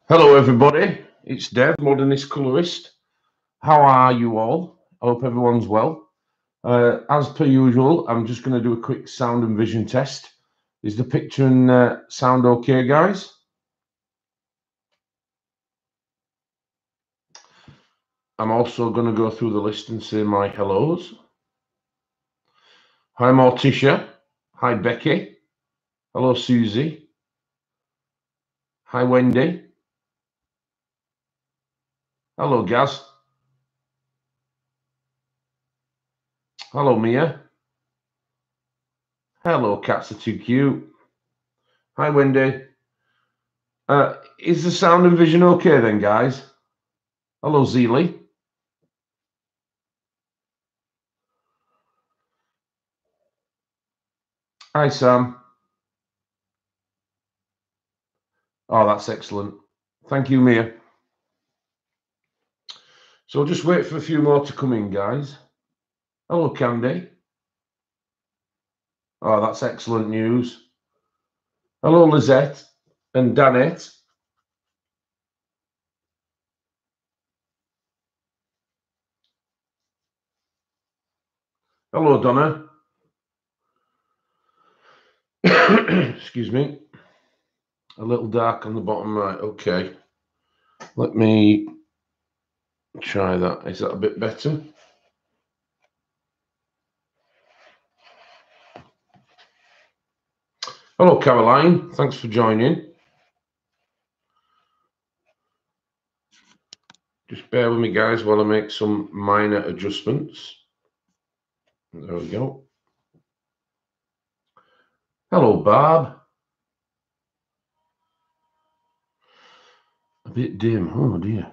Hello everybody, it's Dev, Modernist Colorist. How are you all? I hope everyone's well. As per usual, I'm just going to do a quick sound and vision test. Is the picture and sound okay, guys? I'm also going to go through the list and say my hellos. Hi Morticia. Hi Becky. Hello Susie. Hi Wendy. Hello Gaz. Hello Mia. Hello Cats are too cute. Hi Wendy. Is the sound and vision okay then, guys? Hello Zeely. Hi Sam. Oh, that's excellent. Thank you, Mia. So I'll just wait for a few more to come in, guys. Hello, Candy. Oh, that's excellent news. Hello, Lizette and Danette. Hello, Donna. Excuse me. A little dark on the bottom right. Okay. Let me try that. Is that a bit better? Hello, Caroline. Thanks for joining. Just bear with me, guys, while I make some minor adjustments. There we go. Hello, Barb. A bit dim. Oh, dear.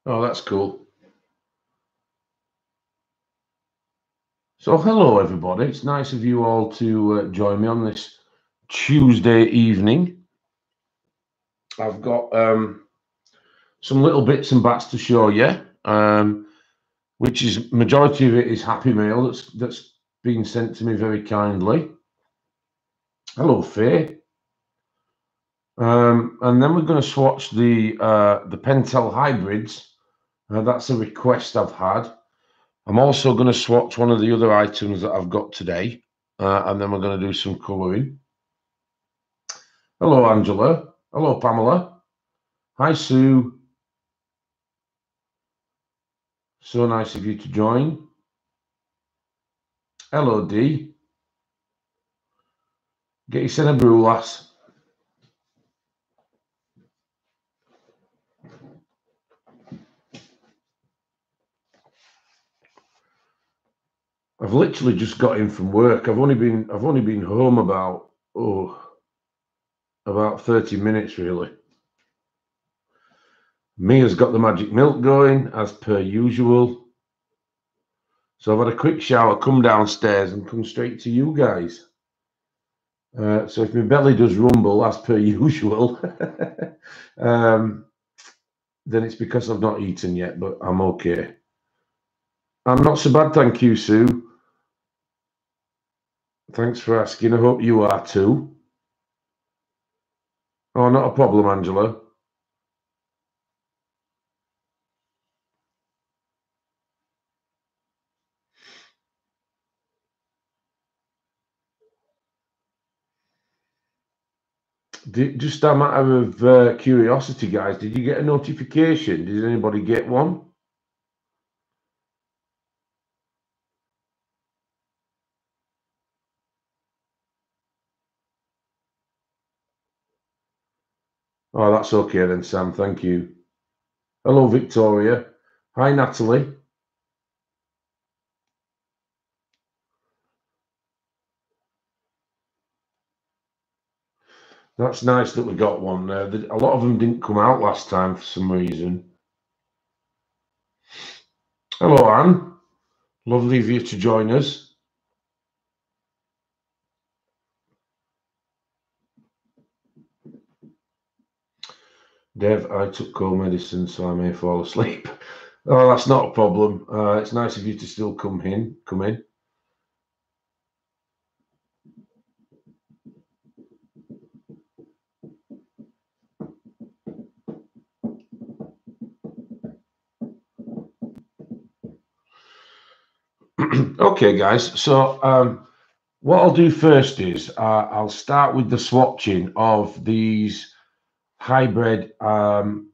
Oh, that's cool. So, hello everybody. It's nice of you all to join me on this Tuesday evening. I've got some little bits and bats to show you, which is majority of it is Happy Mail that's been sent to me very kindly. Hello, Faye. And then we're going to swatch the Pentel hybrids. That's a request I've had. I'm also going to swatch one of the other items that I've got today, and then we're going to do some colouring. Hello, Angela. Hello, Pamela. Hi, Sue. So nice of you to join. Hello, Dee. Get your in a brew, lass. I've literally just got in from work. I've only been home about 30 minutes really. Mia's got the magic milk going as per usual. So I've had a quick shower, come downstairs and come straight to you guys. So if my belly does rumble as per usual, then it's because I've not eaten yet, but I'm okay. I'm not so bad, thank you, Sue. Thanks for asking. I hope you are too. Oh, not a problem, Angela. Just a matter of curiosity, guys, did you get a notification? Did anybody get one? Oh, that's okay then, Sam. Thank you. Hello, Victoria. Hi, Natalie. That's nice that we got one. A lot of them didn't come out last time for some reason. Hello, Anne. Lovely of you to join us. Dev, I took cold medicine, so I may fall asleep. Oh, that's not a problem. It's nice of you to still come in. Okay, guys. So what I'll do first is I'll start with the swatching of these hybrid. Oh,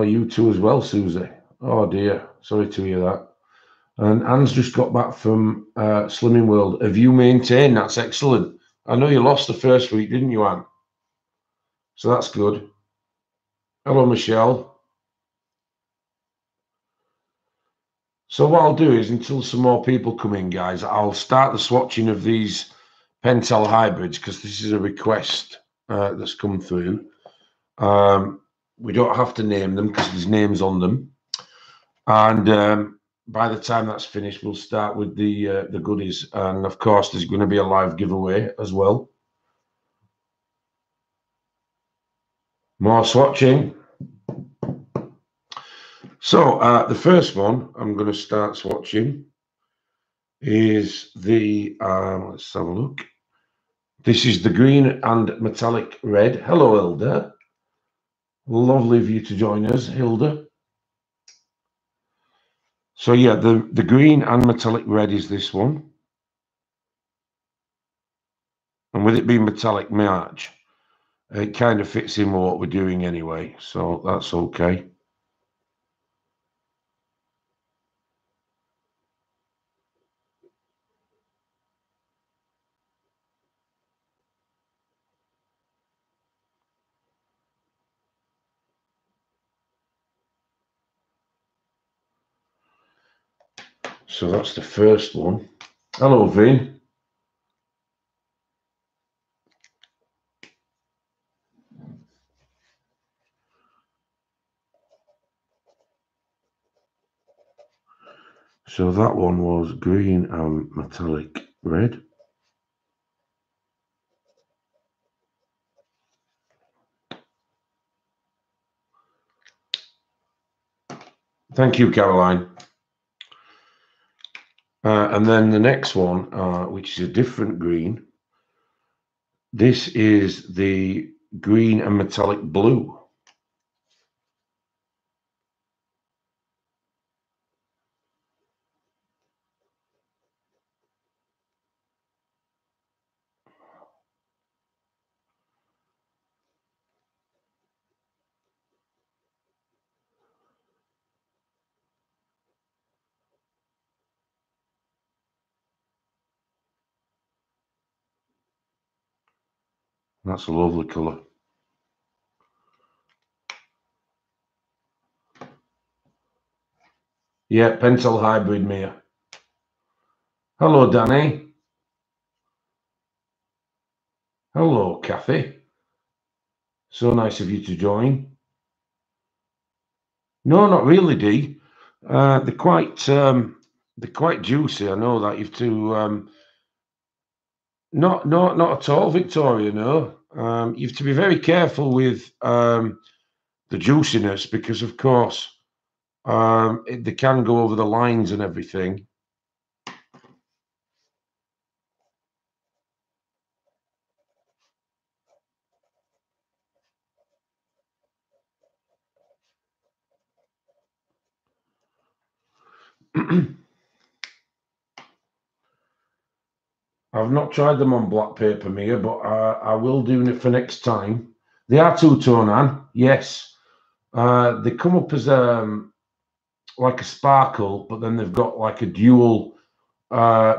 you too as well, Susie. Oh dear, sorry to hear that. And Anne's just got back from Slimming World. Have you maintained? That's excellent. I know you lost the first week, didn't you, Anne? So that's good. Hello, Michelle. So what I'll do is, until some more people come in, guys, I'll start the swatching of these Pentel hybrids, because this is a request that's come through. We don't have to name them because there's names on them. And by the time that's finished, we'll start with the goodies. And of course, there's going to be a live giveaway as well. More swatching. So the first one I'm going to start swatching is the, let's have a look. This is the green and metallic red. Hello, Hilda. Lovely of you to join us, Hilda. So yeah, the green and metallic red is this one. And with it being metallic March, it kind of fits in with what we're doing anyway. So that's okay. So that's the first one. Hello, Vin. So that one was green and metallic red. Thank you, Caroline. And then the next one, which is a different green. This is the green and metallic blue. That's a lovely colour. Yeah, Pentel Hybrid Mia. Hello, Danny. Hello, Kathy. So nice of you to join. No, not really, Dee. They're quite juicy. I know that. You've to not at all, Victoria. No, you have to be very careful with the juiciness because, of course, they can go over the lines and everything. I've not tried them on black paper, Mia, but I will do it for next time. They are two-tone, Anne. Yes. They come up as like a sparkle, but then they've got like a dual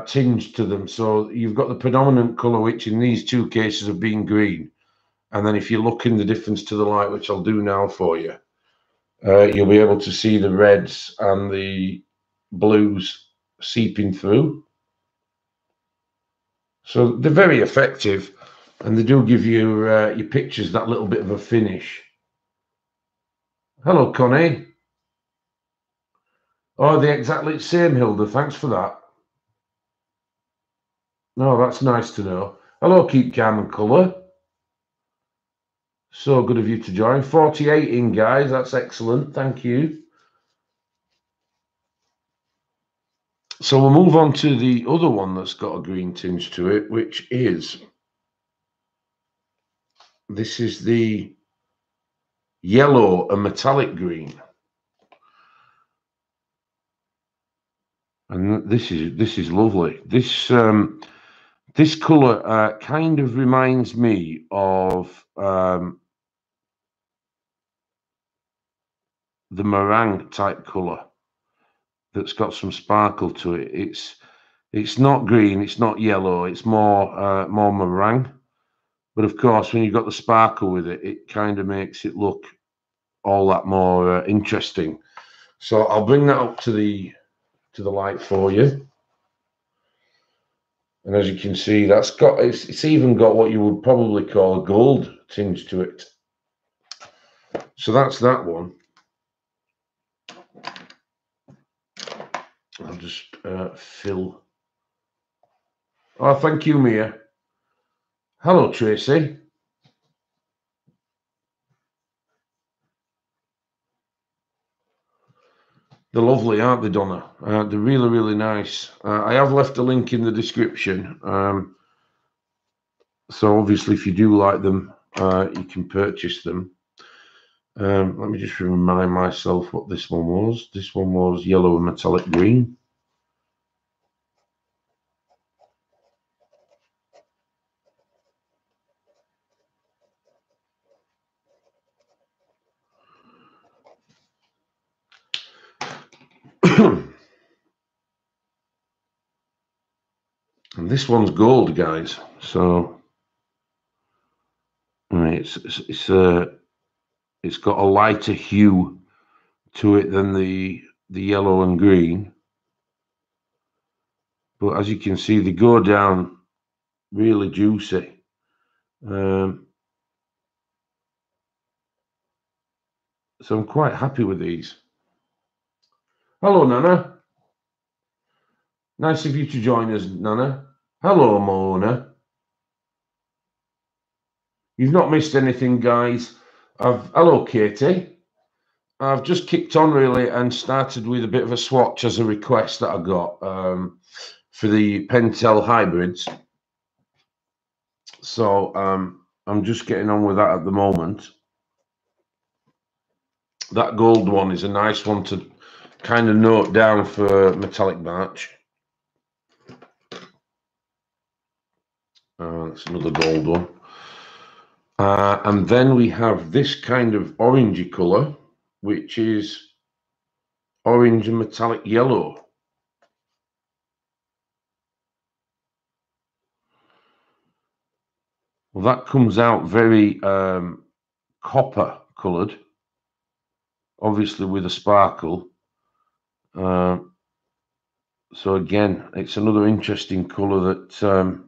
tinge to them. So you've got the predominant colour, which in these two cases have been green. And then if you look in the difference to the light, which I'll do now for you, you'll be able to see the reds and the blues seeping through. So they're very effective, and they do give you your pictures that little bit of a finish. Hello, Connie. Oh, they're exactly the same, Hilda. Thanks for that. No, that's nice to know. Hello, Keep Calm and Colour. So good of you to join. 48 in, guys. That's excellent. Thank you. So we'll move on to the other one that's got a green tinge to it, which is, this is the yellow and metallic green. And this is lovely. This this color kind of reminds me of the meringue type color that's got some sparkle to it. It's not green, it's not yellow, it's more more meringue. But of course, when you've got the sparkle with it, it kind of makes it look all that more interesting. So I'll bring that up to the light for you. And as you can see, that's got it's even got what you would probably call a gold tinge to it. So that's that one. I'll just fill. Oh, thank you, Mia. Hello, Tracy. They're lovely, aren't they, Donna? They're really, really nice. I have left a link in the description. So obviously, if you do like them, you can purchase them. Let me just remind myself what this one was. This one was yellow and metallic green. And this one's gold, guys. So I mean, it's got a lighter hue to it than the yellow and green. But as you can see, they go down really juicy. So I'm quite happy with these. Hello, Nana. Nice of you to join us, Nana. Hello, Mona. You've not missed anything, guys. Hello, Katie. I've just kicked on really and started with a bit of a swatch as a request that I got for the Pentel hybrids. So I'm just getting on with that at the moment. That gold one is a nice one to kind of note down for metallic batch. That's another gold one. And then we have this kind of orangey colour, which is orange and metallic yellow. Well, that comes out very copper coloured, obviously with a sparkle. So again, it's another interesting colour that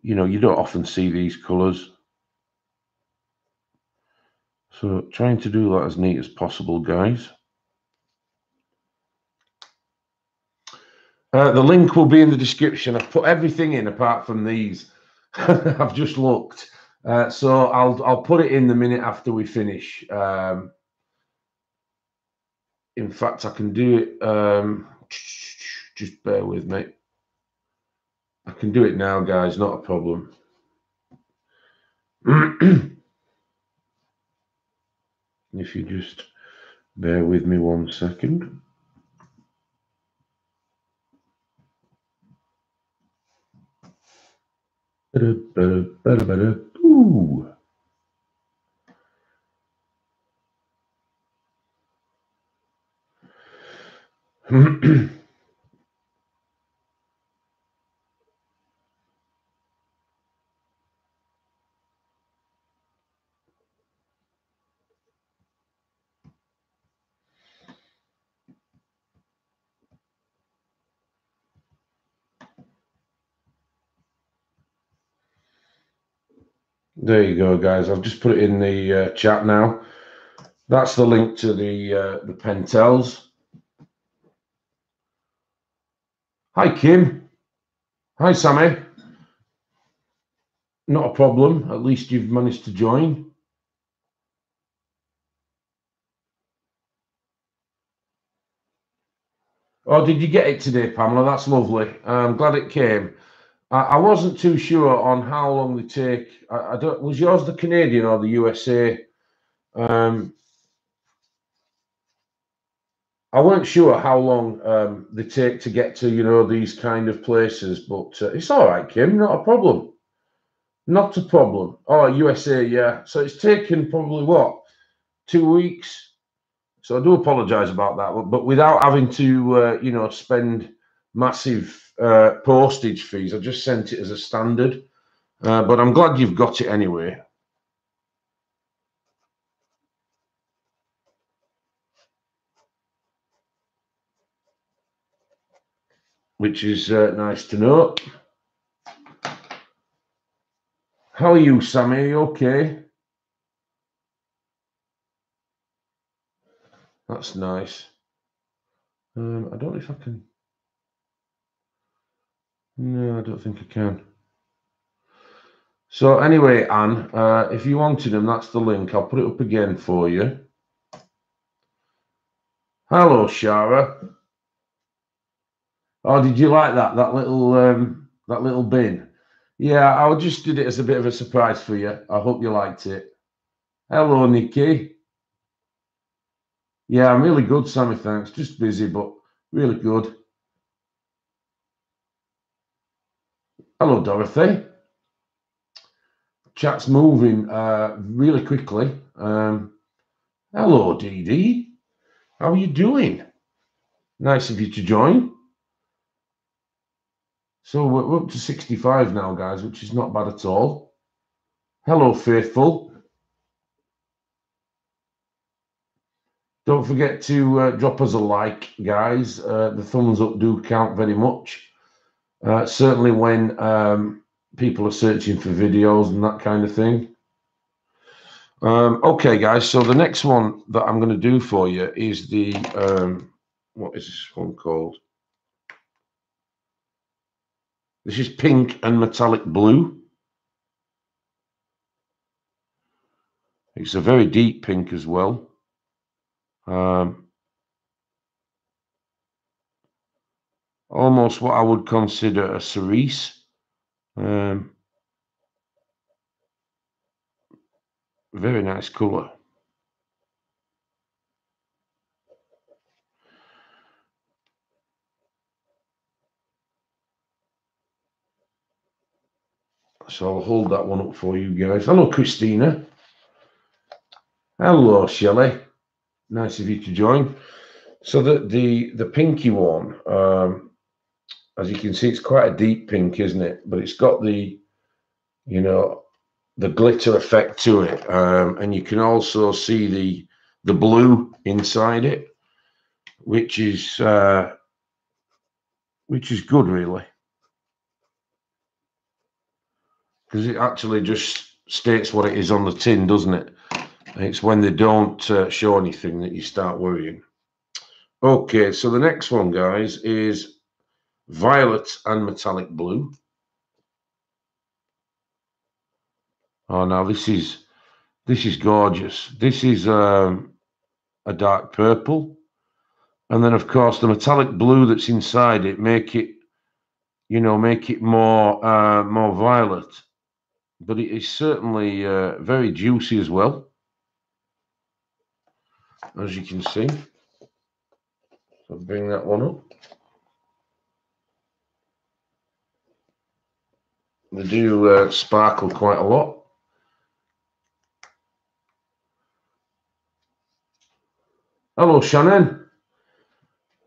you know, you don't often see these colours. So trying to do that as neat as possible, guys. The link will be in the description. I've put everything in apart from these. I've just looked. So I'll put it in the minute after we finish. In fact, I can do it. Just bear with me. I can do it now, guys. Not a problem. If you just bear with me 1 second. Ooh. There you go, guys. I've just put it in the chat now. That's the link to the Pentels. Hi, Kim. Hi, Sammy. Not a problem. At least you've managed to join. Oh, did you get it today, Pamela? That's lovely. I'm glad it came. I wasn't too sure on how long they take. I don't. Was yours the Canadian or the USA? I weren't sure how long they take to get to, these kind of places, but it's all right, Kim. Not a problem. Not a problem. Oh, USA, yeah. So it's taken probably what, 2 weeks? So I do apologise about that, but without having to, spend massive postage fees, I just sent it as a standard. But I'm glad you've got it anyway. Which is nice to know. How are you, Sammy? Are you okay? That's nice. I don't know if I can. No, I don't think I can. So anyway, Anne, if you wanted them, that's the link. I'll put it up again for you. Hello, Shara. Oh, did you like that? That little bin? Yeah, I just did it as a bit of a surprise for you. I hope you liked it. Hello, Nikki. Yeah, I'm really good, Sammy, thanks. Just busy, but really good. Hello, Dorothy. Chat's moving really quickly. Hello, Dee Dee. How are you doing? Nice of you to join. So we're up to 65 now, guys, which is not bad at all. Hello, Faithful. Don't forget to drop us a like, guys. The thumbs up do count very much. Certainly when people are searching for videos and that kind of thing. Okay, guys, so the next one that I'm going to do for you is the, what is this one called? This is pink and metallic blue. It's a very deep pink as well. Almost what I would consider a cerise. Very nice colour. So I'll hold that one up for you guys. Hello, Christina. Hello, Shelley. Nice of you to join. So the pinky one, as you can see, it's quite a deep pink, isn't it? But it's got the glitter effect to it, and you can also see the blue inside it, which is good, really, because it actually just states what it is on the tin, doesn't it? And it's when they don't show anything that you start worrying. Okay, so the next one, guys, is violet and metallic blue. Oh, now this is gorgeous. This is a dark purple, and then of course the metallic blue that's inside it make it more violet. But it is certainly very juicy as well, as you can see. So bring that one up. They do sparkle quite a lot. Hello, Shannon.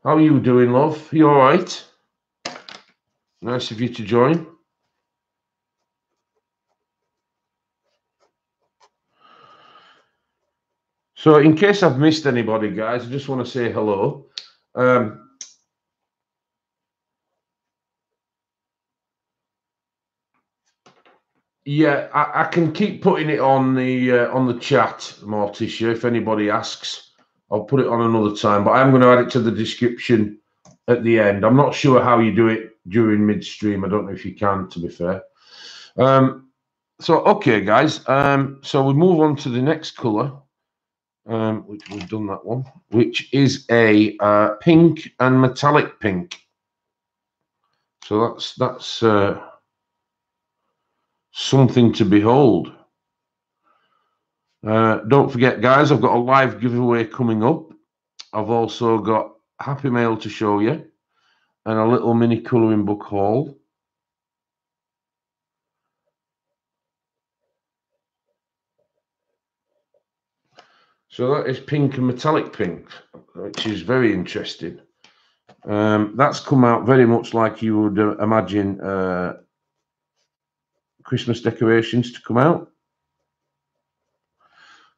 How are you doing, love? You all right? Nice of you to join. So in case I've missed anybody, guys, I just want to say hello. Yeah, I can keep putting it on the chat, Morticia, if anybody asks. I'll put it on another time, but I'm going to add it to the description at the end. I'm not sure how you do it during midstream. I don't know if you can, to be fair. So, okay, guys. So we move on to the next color, which we've done that one, which is a pink and metallic pink. So that's something to behold. Don't forget, guys, I've got a live giveaway coming up. I've also got Happy Mail to show you and a little mini colouring book haul. So that is pink and metallic pink, which is very interesting. That's come out very much like you would imagine Christmas decorations to come out,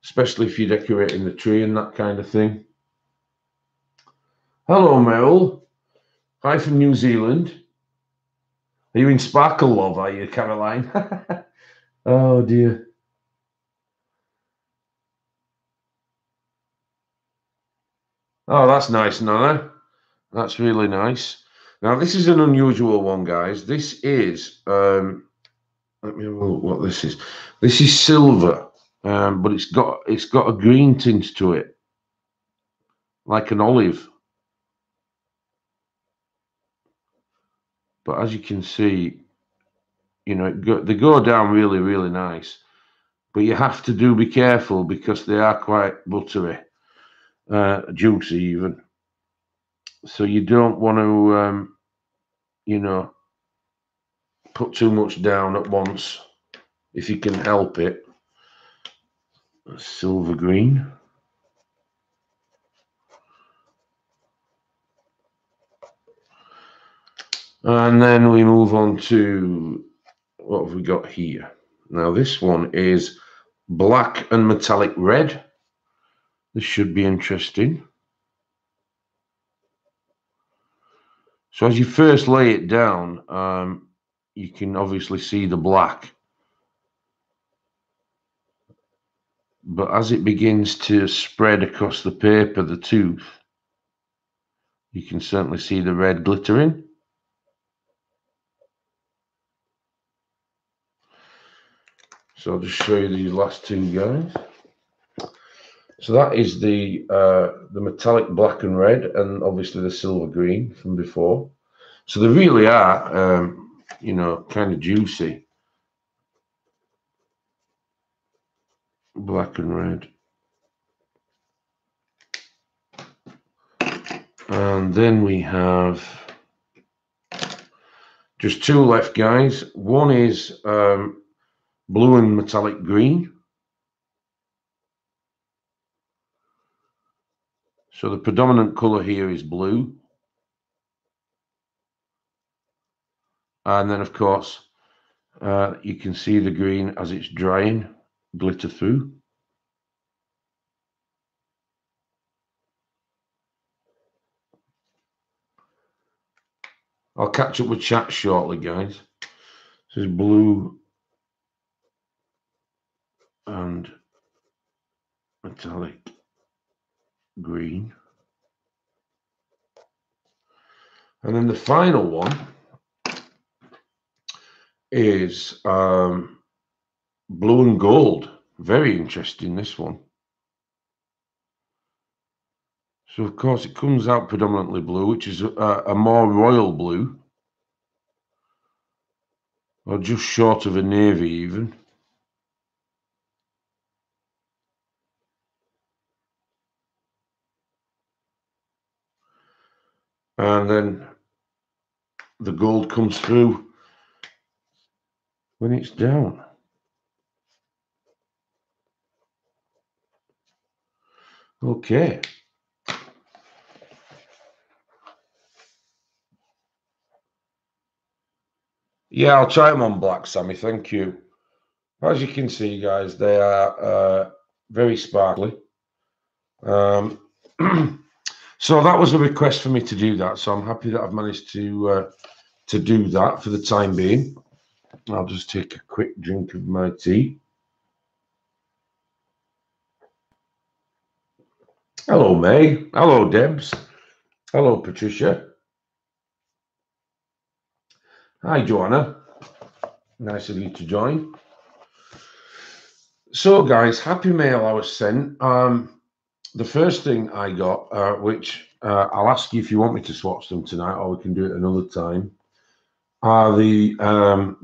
especially if you're decorating the tree and that kind of thing. Hello, Meryl. Hi from New Zealand. Are you in Sparkle Love, are you, Caroline? Oh, dear. Oh, that's nice, Nana. That's really nice. Now, this is an unusual one, guys. This is, let me have a look what this is. This is silver, but it's got a green tint to it, like an olive. But as you can see, you know, they go down really, really nice. But you have to be careful because they are quite buttery, juicy even. So you don't want to, you know, put too much down at once if you can help it. Silver green. And then we move on to what have we got here? Now this one is black and metallic red. This should be interesting. So as you first lay it down, you can obviously see the black. But as it begins to spread across the paper, the tooth, you can certainly see the red glittering. So I'll just show you these last two guys. So that is the metallic black and red, and obviously the silver green from before. So they really are, you know, kind of juicy. Black and red. And then we have just two left, guys. One is blue and metallic green. So the predominant color here is blue. And then, of course, you can see the green as it's drying, glitter through. I'll catch up with chat shortly, guys. This is blue and metallic green. And then the final one is blue and gold. Very interesting, this one. So, of course, it comes out predominantly blue, which is a more royal blue, or just short of a navy even. And then the gold comes through when it's down. Okay. Yeah, I'll try them on black, Sammy. Thank you. As you can see, guys, they are very sparkly. So that was a request for me to do that. So I'm happy that I've managed to do that for the time being. I'll just take a quick drink of my tea. Hello, May. Hello, Debs. Hello, Patricia. Hi, Joanna. Nice of you to join. So guys, happy mail I was sent. The first thing I got, which I'll ask you if you want me to swatch them tonight, or we can do it another time, are the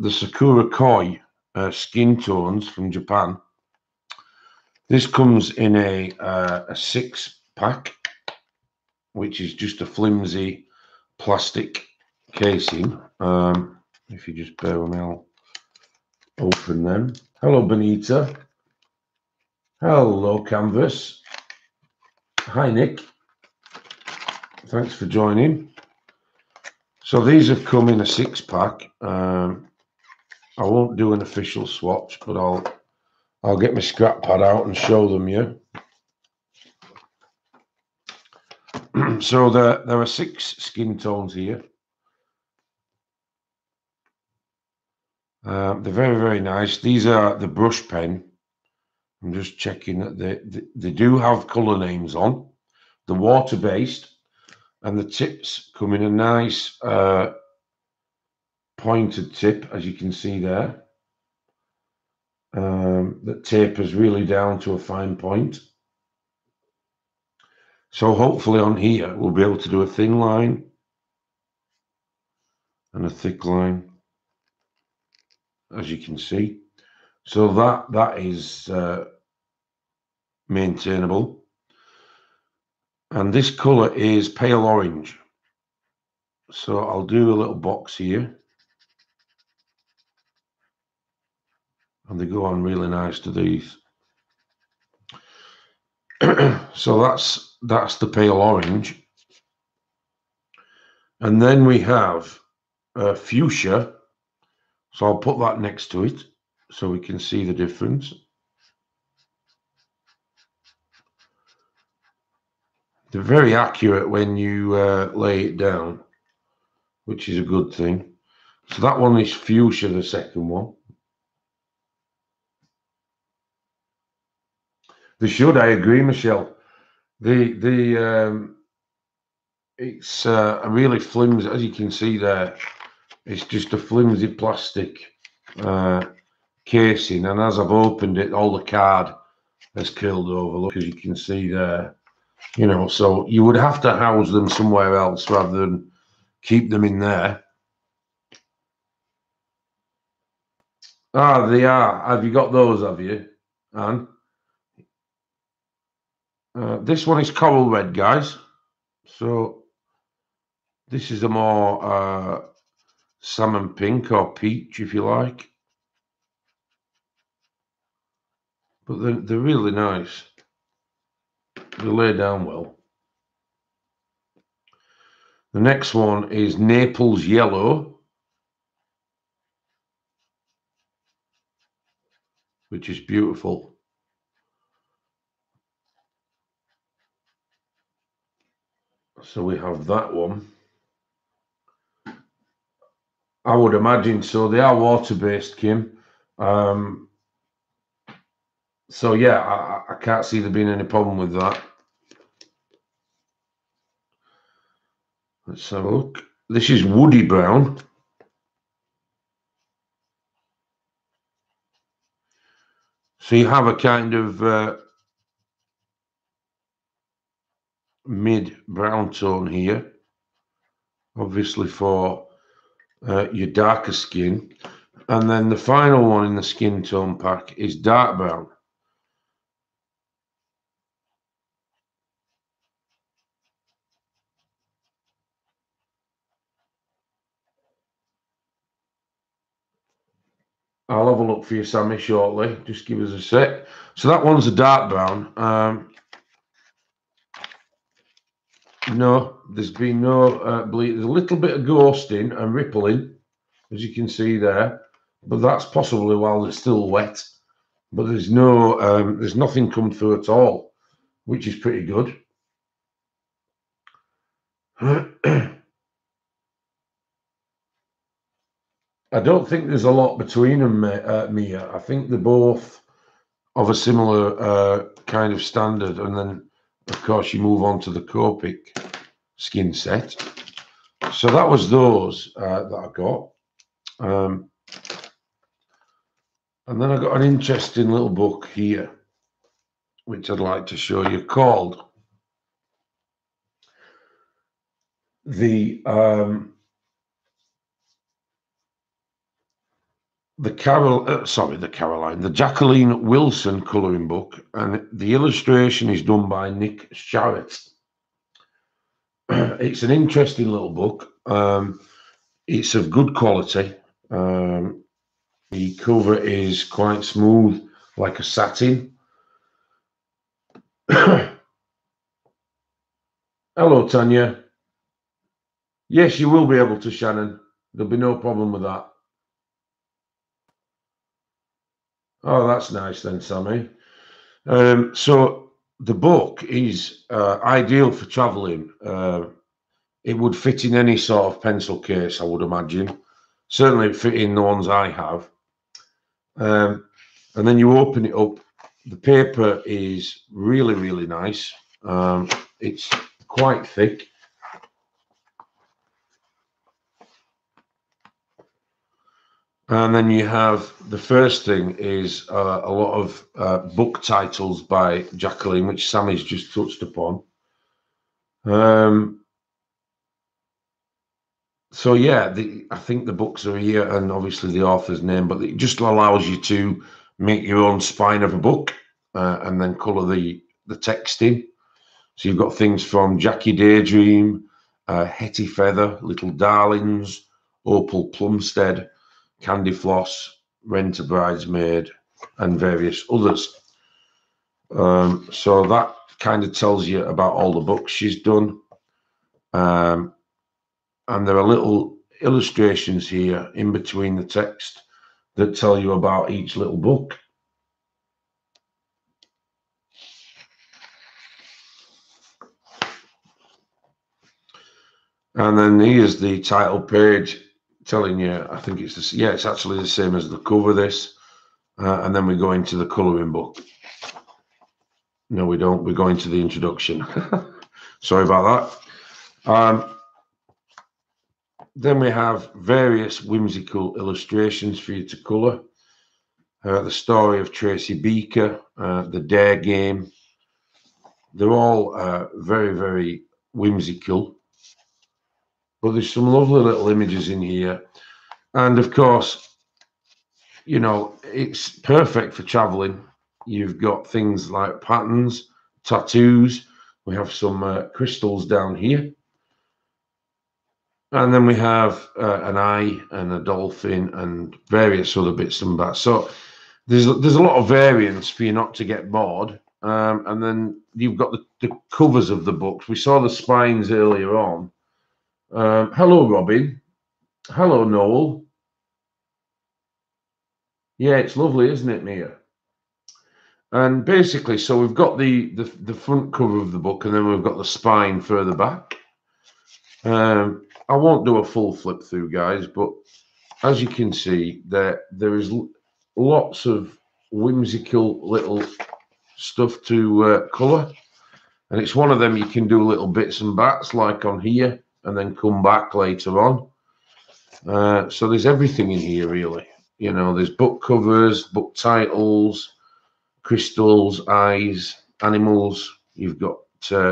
Sakura Koi skin tones from Japan. This comes in a 6-pack, which is just a flimsy plastic casing. If you just bear with me, I'll open them. Hello, Benita. Hello, Canvas. Hi, Nick. Thanks for joining. So these have come in a 6-pack. I won't do an official swatch, but I'll get my scrap pad out and show them you. So there are 6 skin tones here. They're very, very nice. These are the brush pen. I'm just checking that they do have colour names on. The water-based, and the tips come in a nice pointed tip, as you can see there. That tapers really down to a fine point. So hopefully on here we'll be able to do a thin line and a thick line, as you can see. So that is maintainable. And this colour is pale orange. So I'll do a little box here. And they go on really nice to these. So that's the pale orange. And then we have fuchsia. So I'll put that next to it so we can see the difference. They're very accurate when you lay it down, which is a good thing. So that one is fuchsia, the second one. They should, I agree, Michelle. It's a really flimsy, as you can see there. It's just a flimsy plastic casing, and as I've opened it, all the card has curled over. Look, as you can see there. You know, so you would have to house them somewhere else rather than keep them in there. Ah, they are. Have you got those, have you, Anne? This one is coral red, guys. So this is a more salmon pink or peach, if you like. But they're really nice. They lay down well. The next one is Naples Yellow, which is beautiful. So we have that one. I would imagine so. They are water-based, Kim. So yeah, I can't see there being any problem with that. Let's have a look. This is woody brown. So you have a kind of mid brown tone here, obviously for your darker skin. And then the final one in the skin tone pack is dark brown. I'll have a look for you, Sammy, shortly. Just give us a sec. So that one's a dark brown. No, there's been no bleed. There's a little bit of ghosting and rippling, as you can see there, but that's possibly while it's still wet. But there's nothing come through at all, which is pretty good. I don't think there's a lot between them, Mia. I think they're both of a similar kind of standard, and then of course you move on to the Copic skin set. So that was those that I got. And then I got an interesting little book here, which I'd like to show you, called the Jacqueline Wilson colouring book, and the illustration is done by Nick Sharrett. It's an interesting little book. It's of good quality. The cover is quite smooth, like a satin. Hello, Tanya. Yes, you will be able to, Shannon. There'll be no problem with that. Oh, that's nice then, Sammy. So the book is ideal for travelling. It would fit in any sort of pencil case, I would imagine. Certainly fit in the ones I have. And then you open it up. The paper is really, really nice. It's quite thick. And then you have the first thing is a lot of book titles by Jacqueline, which Sammy's just touched upon. So yeah, I think the books are here, and obviously the author's name, but it just allows you to make your own spine of a book and then colour the text in. So you've got things from Jackie Daydream, Hetty Feather, Little Darlings, Opal Plumstead, Candy Floss, Rent a Bridesmaid, and various others. So that kind of tells you about all the books she's done. And there are little illustrations here in between the text that tell you about each little book. And then here's the title page telling you, I think it's the, yeah, it's actually the same as the cover of this. And then we go into the colouring book. No, we don't. We're going to the introduction. Sorry about that. Then we have various whimsical illustrations for you to colour. The story of Tracy Beaker, the Dare Game. They're all very, very whimsical. But there's some lovely little images in here. And of course, you know, it's perfect for traveling. You've got things like patterns, tattoos. We have some crystals down here. And then we have an eye and a dolphin and various other bits and bats. So there's a lot of variance for you not to get bored. And then you've got the covers of the books. We saw the spines earlier on. Hello, Robin. Hello, Noel. Yeah, it's lovely, isn't it, Mia? And basically, so we've got the front cover of the book, and then we've got the spine further back. I won't do a full flip through, guys, but as you can see, there is lots of whimsical little stuff to colour. And it's one of them you can do little bits and bats, like on here, and then come back later on. So there's everything in here, really. You know, there's book covers, book titles, crystals, eyes, animals. You've got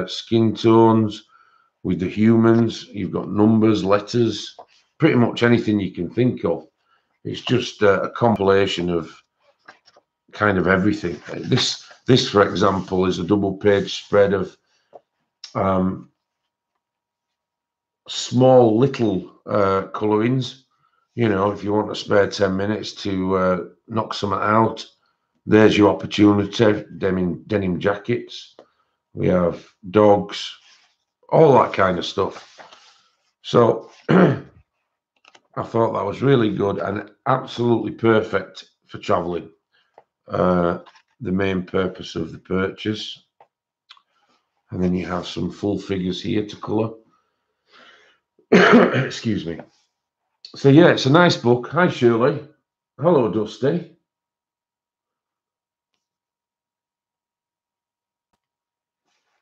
skin tones with the humans. You've got numbers, letters, pretty much anything you can think of. It's just a compilation of kind of everything. This, for example, is a double-page spread of small little colorings. You know, if you want to spare 10 minutes to knock something out, there's your opportunity. Denim jackets. We have dogs, all that kind of stuff. So I thought that was really good and absolutely perfect for traveling. The main purpose of the purchase. And then you have some full figures here to colour. Excuse me. So yeah, it's a nice book. Hi, Shirley. Hello, Dusty.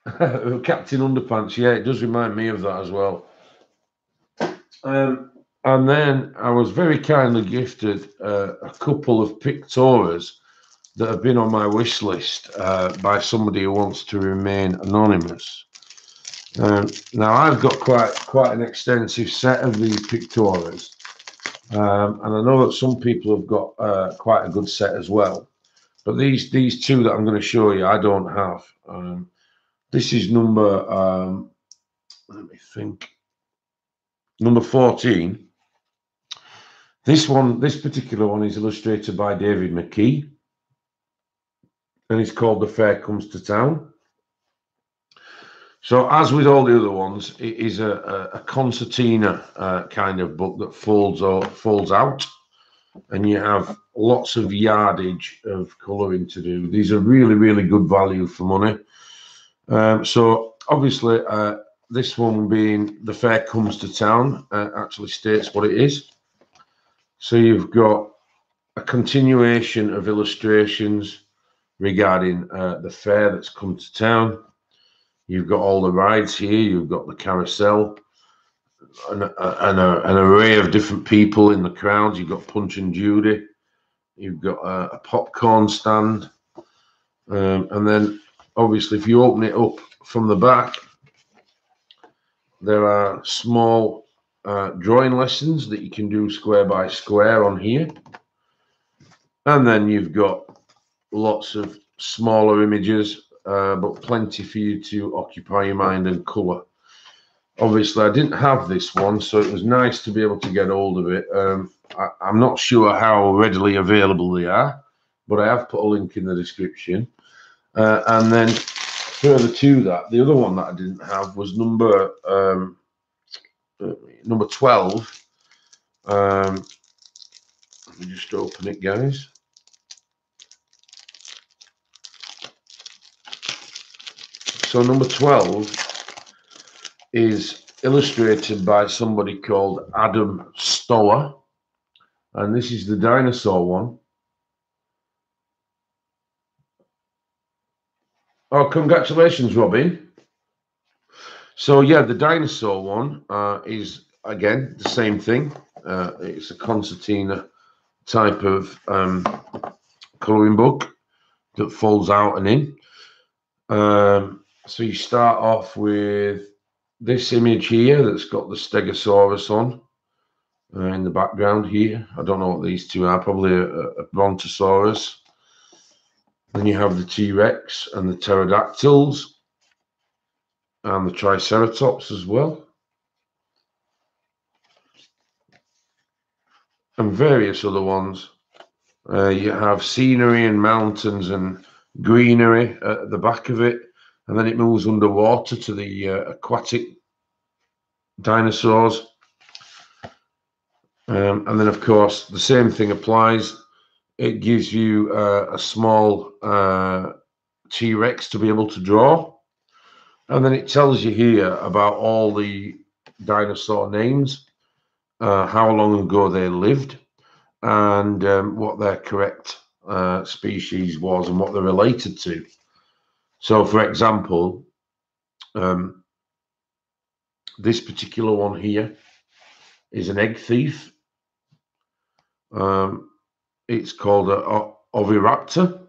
Captain Underpants. Yeah, it does remind me of that as well. And then I was very kindly gifted a couple of pictorias that have been on my wish list by somebody who wants to remain anonymous. Now I've got quite an extensive set of these pictorias, and I know that some people have got quite a good set as well. But these two that I'm going to show you, I don't have. This is number let me think, number 14. This particular one is illustrated by David McKee, and it's called The Fair Comes to Town. So as with all the other ones, it is a concertina kind of book that folds out, and you have lots of yardage of colouring to do. These are really, really good value for money. So obviously, this one being The Fair Comes to Town actually states what it is. So you've got a continuation of illustrations regarding the fair that's come to town. You've got all the rides here. You've got the carousel, an array of different people in the crowd. You've got Punch and Judy. You've got a popcorn stand. And then, obviously, if you open it up from the back, there are small drawing lessons that you can do square by square on here. And then you've got lots of smaller images, but plenty for you to occupy your mind and colour. Obviously, I didn't have this one, so it was nice to be able to get hold of it. I'm not sure how readily available they are, but I have put a link in the description. And then further to that, the other one that I didn't have was number 12. Let me just open it, guys. So number 12 is illustrated by somebody called Adam Stower, and this is the dinosaur one. Oh, congratulations, Robin. So yeah, the dinosaur one is again the same thing. It's a concertina type of colouring book that folds out and in. So you start off with this image here that's got the Stegosaurus on in the background here. I don't know what these two are, probably a Brontosaurus. Then you have the T-Rex and the pterodactyls and the Triceratops as well, and various other ones. You have scenery and mountains and greenery at the back of it, and then it moves underwater to the aquatic dinosaurs. And then, of course, the same thing applies. It gives you a small T-Rex to be able to draw. And then it tells you here about all the dinosaur names, how long ago they lived, and what their correct species was and what they're related to. So, for example, this particular one here is an egg thief. It's called an oviraptor.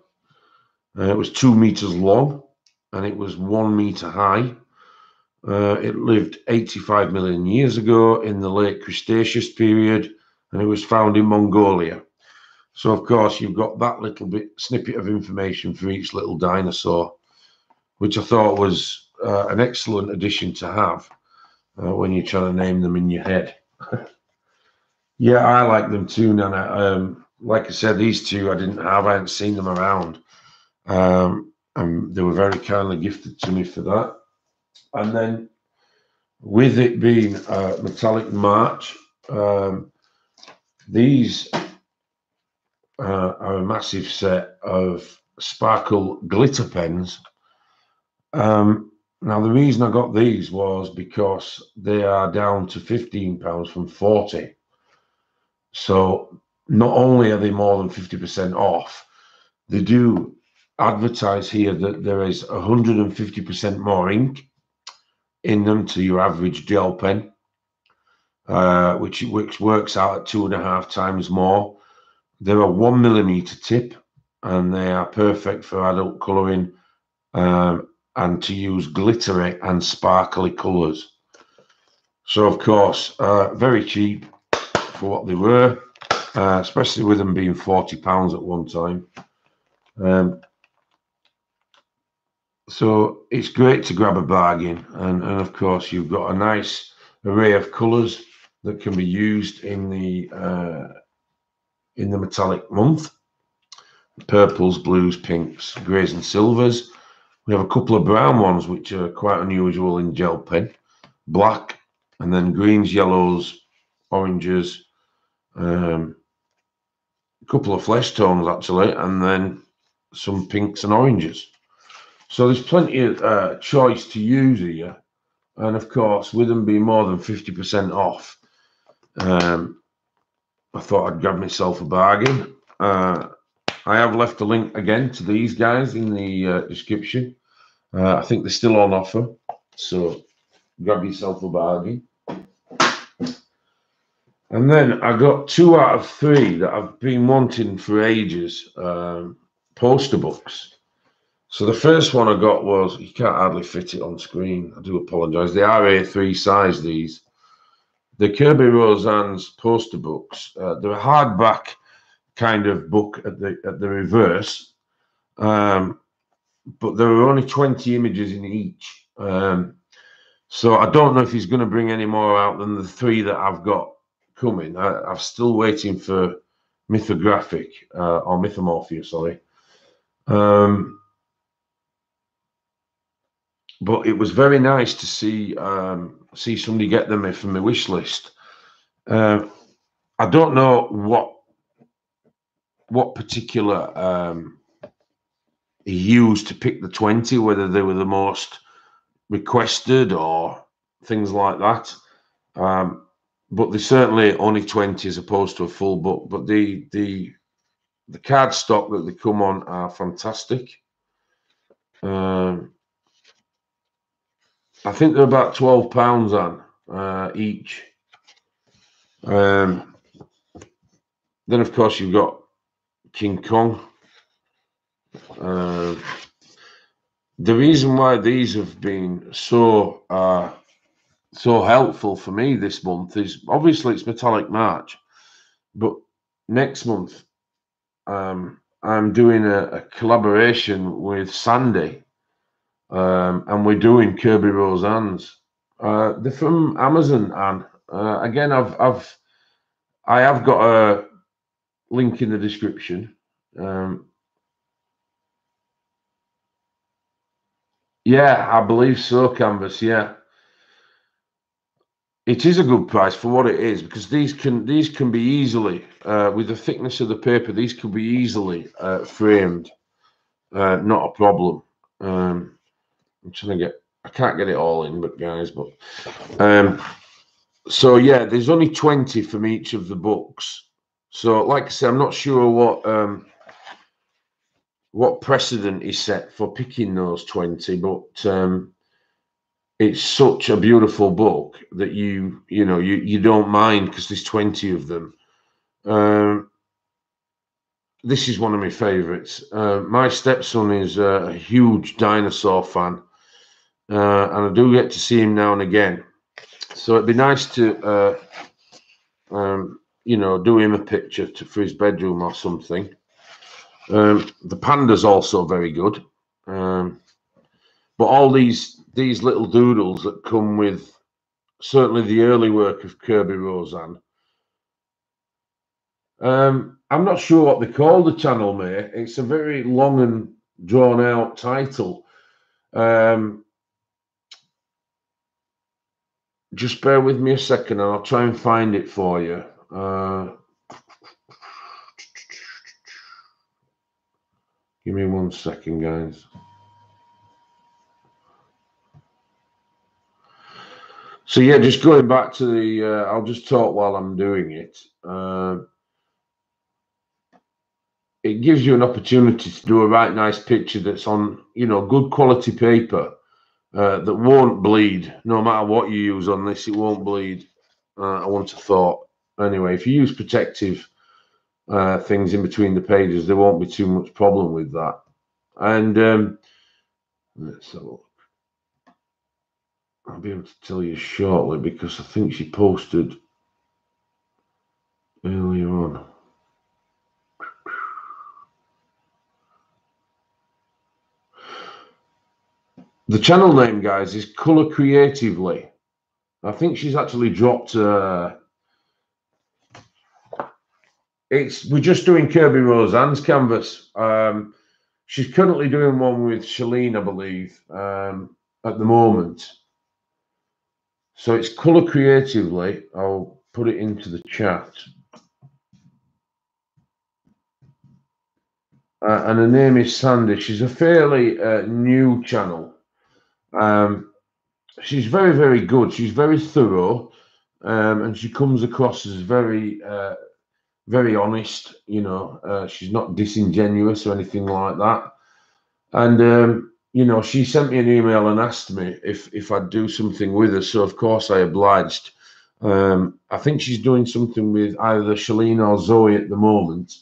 It was 2 meters long and it was 1 meter high. It lived 85 million years ago in the late Cretaceous period, and it was found in Mongolia. So, of course, you've got that little bit snippet of information for each little dinosaur, which I thought was an excellent addition to have when you're trying to name them in your head. Yeah, I like them too, Nana. Like I said, these two I didn't have. I hadn't seen them around. And they were very kindly gifted to me for that. And then with it being Metallic March, these are a massive set of sparkle glitter pens. Now, the reason I got these was because they are down to £15 from 40. So not only are they more than 50% off, they do advertise here that there is 150% more ink in them to your average gel pen. which works out at 2.5 times more. They're a 1mm tip, and they are perfect for adult colouring and to use glittery and sparkly colours. So, of course, very cheap for what they were, especially with them being £40 at one time. So it's great to grab a bargain, and of course you've got a nice array of colours that can be used in the metallic month: purples, blues, pinks, greys, and silvers. We have a couple of brown ones which are quite unusual in gel pen, black, and then greens, yellows, oranges, a couple of flesh tones actually, and then some pinks and oranges. So there's plenty of choice to use here, and of course with them being more than 50% off, I thought I'd grab myself a bargain. I have left a link again to these guys in the description. I think they're still on offer, so grab yourself a bargain. And then I got 2 out of 3 that I've been wanting for ages, poster books. So the first one I got was, you can't hardly fit it on screen, I do apologise. They are A3 size, these. The Kirby Rosanes poster books. They're a hardback kind of book at the reverse, but there are only 20 images in each. So I don't know if he's going to bring any more out than the 3 that I've got coming. I'm still waiting for Mythographic, or Mythomorphia, sorry. But it was very nice to see somebody get them from my wish list. I don't know what particular he used to pick the 20, whether they were the most requested or things like that. But they're certainly only 20 as opposed to a full book. But the card stock that they come on are fantastic. I think they're about £12 on each. Then of course you've got King Kong. The reason why these have been so helpful for me this month is obviously it's Metallic March, but next month I'm doing a collaboration with Sandy, and we're doing Kirby Rosanes. They're from Amazon, and again I have got a link in the description. Yeah, I believe so, Canvas. Yeah, it is a good price for what it is, because these can be easily, with the thickness of the paper, these can be easily framed. Not a problem. I'm trying to I can't get it all in, but guys, but so yeah, there's only 20 from each of the books. So like I said, I'm not sure what precedent is set for picking those 20, but it's such a beautiful book that you don't mind because there's 20 of them. This is one of my favorites. My stepson is a huge dinosaur fan, and I do get to see him now and again. So it'd be nice to, do him a picture for his bedroom or something. The panda's also very good. But all these little doodles that come with certainly the early work of Kirby Rosanes. I'm not sure what they call the channel, mate. It's a very long and drawn out title. Just bear with me a second and I'll try and find it for you. Give me 1 second, guys. So yeah, just going back to the, I'll just talk while I'm doing it. It gives you an opportunity to do a right nice picture that's on, good quality paper, that won't bleed. No matter what you use on this, it won't bleed. I want to thought. Anyway, if you use protective things in between the pages, there won't be too much problem with that. And let's have a look. I'll be able to tell you shortly because I think she posted earlier on. The channel name, guys, is Colour Creatively. I think she's actually dropped. We're just doing Kirby Rosanes canvas. She's currently doing one with Shalene, I believe, at the moment. So it's Colour Creatively. I'll put it into the chat. And her name is Sandy. She's a fairly new channel. She's very, very good. She's very thorough, and she comes across as very, very honest. You know, she's not disingenuous or anything like that. And you know, she sent me an email and asked me if I'd do something with her. So of course I obliged. I think she's doing something with either Shalene or Zoe at the moment.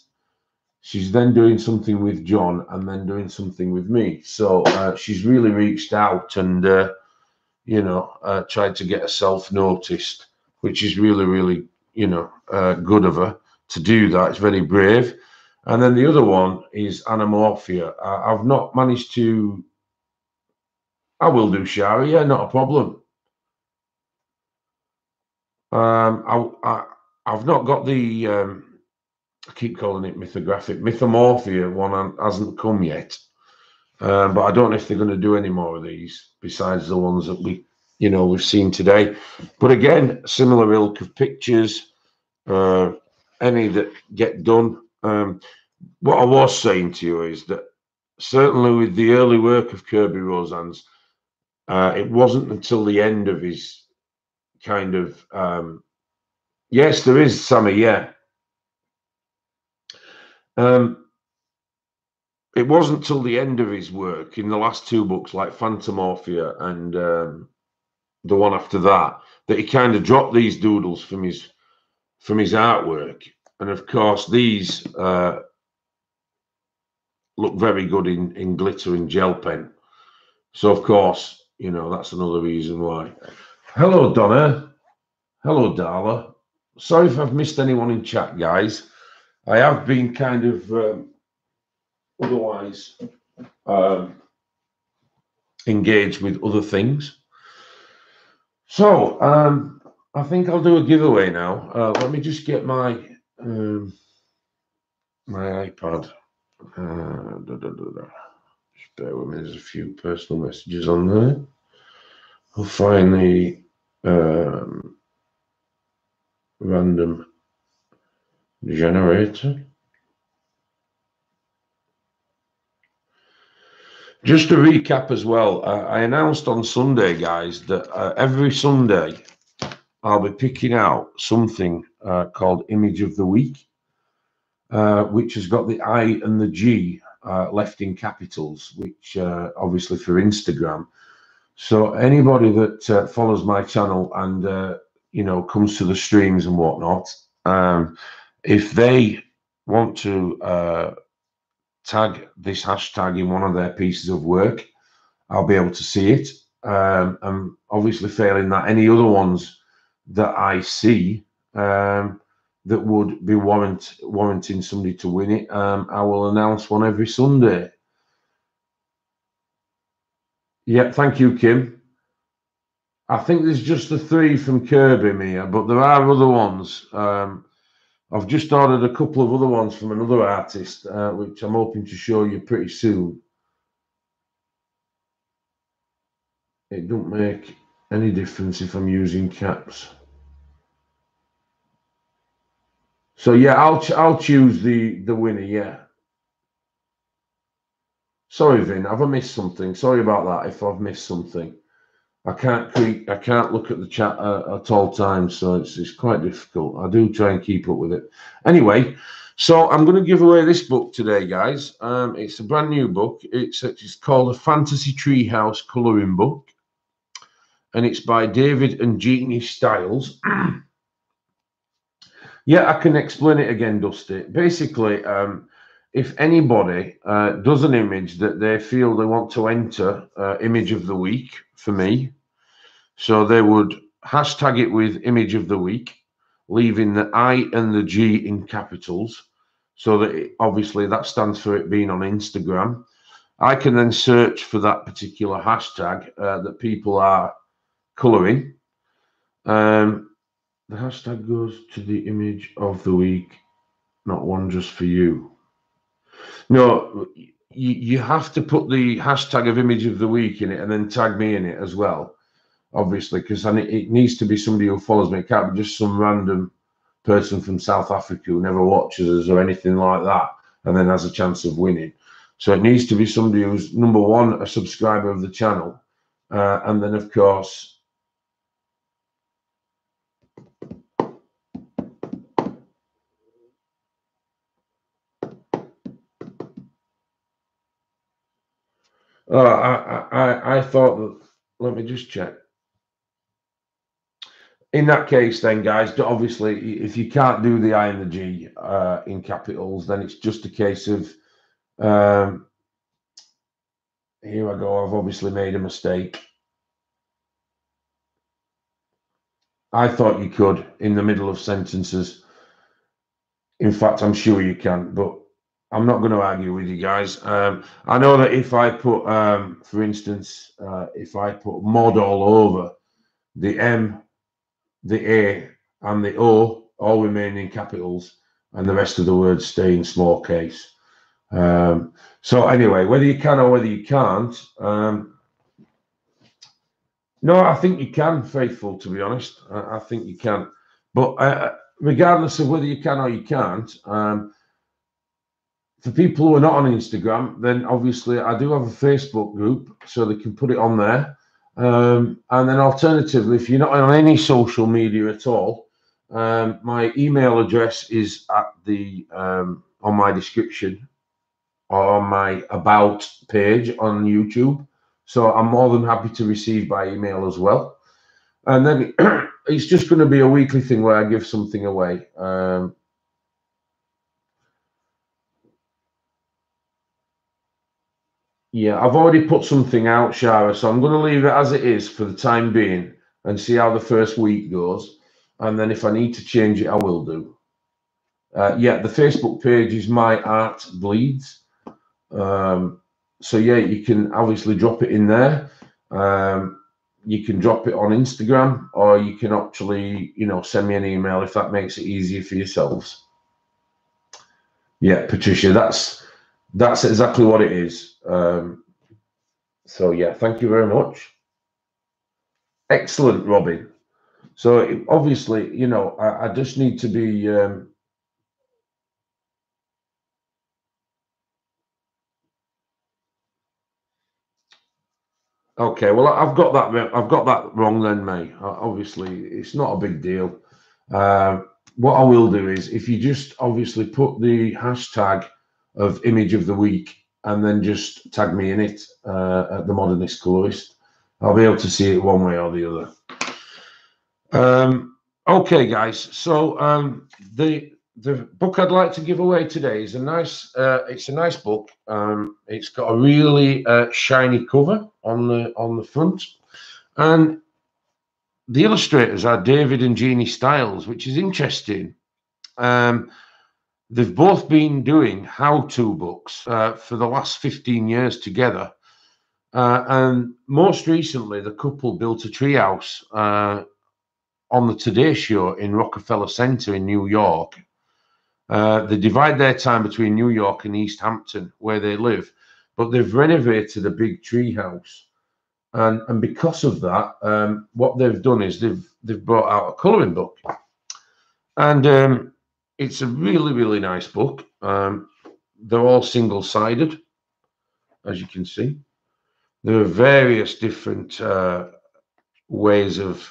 She's then doing something with John and then doing something with me. So she's really reached out and, you know, tried to get herself noticed, which is really, really, you know, good of her to do that. It's very brave. And then the other one is Anamorphia. I've not managed to... I will do Shari, yeah, not a problem. I've not got the... I keep calling it mythographic. Mythomorphia one hasn't come yet. But I don't know if they're going to do any more of these besides the ones that we've seen today. But again, similar ilk of pictures, any that get done. What I was saying to you is that certainly with the early work of Kirby Rosanes, it wasn't until the end of his kind of... yes, there is, Sammy, yeah. It wasn't till the end of his work in the last two books, like Phantomorphia and the one after that he kind of dropped these doodles from his artwork. And of course, these look very good in glitter and gel pen. So of course, you know, that's another reason why. Hello, Donna. Hello, Darla. Sorry if I've missed anyone in chat, guys. I have been kind of otherwise engaged with other things. So I think I'll do a giveaway now. Let me just get my my iPad. Just bear with me. There's a few personal messages on there. I'll find the random generator. Just to recap as well, I announced on Sunday, guys, that every Sunday I'll be picking out something called Image of the Week, which has got the I and the G left in capitals, which obviously for Instagram. So anybody that follows my channel and you know, comes to the streams and whatnot, if they want to tag this hashtag in one of their pieces of work, I'll be able to see it. And obviously failing that, any other ones that I see that would be warranting somebody to win it, I will announce one every Sunday. Yeah, thank you, Kim. I think there's just the 3 from Kirby, Mia, but there are other ones. I've just ordered a couple of other ones from another artist, which I'm hoping to show you pretty soon. It don't make any difference if I'm using caps. So yeah, I'll choose the winner. Yeah. Sorry, Vin. Have I missed something? Sorry about that. If I've missed something, I can't look at the chat at all times, so it's quite difficult. I do try and keep up with it. Anyway, so I'm going to give away this book today, guys. It's a brand new book. It's called A Fantasy Treehouse Colouring Book, and it's by David and Jeannie Styles. Yeah, I can explain it again, Dusty. Basically, if anybody does an image that they feel they want to enter image of the week for me, so they would hashtag it with image of the week, leaving the I and the G in capitals, so that obviously that stands for it being on Instagram. I can then search for that particular hashtag that people are colouring. The hashtag goes to the image of the week, not one just for you. No, you have to put the hashtag of image of the week in it and then tag me in it as well, obviously, because it needs to be somebody who follows me. It can't be just some random person from South Africa who never watches us or anything like that and then has a chance of winning. So it needs to be somebody who's, number one, a subscriber of the channel, and then, of course, I thought that, let me just check. In that case, then, guys, obviously, if you can't do the I and the G in capitals, then it's just a case of, here I go, I've obviously made a mistake. I thought you could in the middle of sentences. In fact, I'm sure you can, but I'm not going to argue with you guys. I know that if I put, for instance, if I put mod all over, the M, the A, and the O all remain in capitals, and the rest of the words stay in small case. So anyway, whether you can or whether you can't, no, I think you can, Faithful, to be honest. I think you can. But regardless of whether you can or you can't, for people who are not on Instagram, then obviously I do have a Facebook group, so they can put it on there. And then alternatively, if you're not on any social media at all, my email address is at the on my description or on my about page on YouTube. So I'm more than happy to receive by email as well. And then it's just going to be a weekly thing where I give something away. Yeah, I've already put something out, Shara, so I'm going to leave it as it is for the time being and see how the first week goes. And then if I need to change it, I will do. Yeah, the Facebook page is My Art Bleeds. So yeah, you can obviously drop it in there. You can drop it on Instagram, or you can actually, send me an email if that makes it easier for yourselves. Yeah, Patricia, that's exactly what it is. So yeah, thank you very much. Excellent, Robin. So obviously, I just need to be. Okay, well, I've got that wrong then, mate. Obviously, it's not a big deal. What I will do is, if you just obviously put the hashtag of image of the week and then just tag me in it at the Modernist Colorist, I'll be able to see it one way or the other. Okay, guys. So the book I'd like to give away today is it's a nice book. It's got a really shiny cover on the front, and the illustrators are David and Jeannie Stiles, which is interesting. They've both been doing how-to books for the last 15 years together, and most recently, the couple built a treehouse on the Today Show in Rockefeller Center in New York. They divide their time between New York and East Hampton, where they live, but they've renovated a big tree house. And because of that, what they've done is they've brought out a colouring book. And it's a really, really nice book. They're all single-sided, as you can see. There are various different ways of,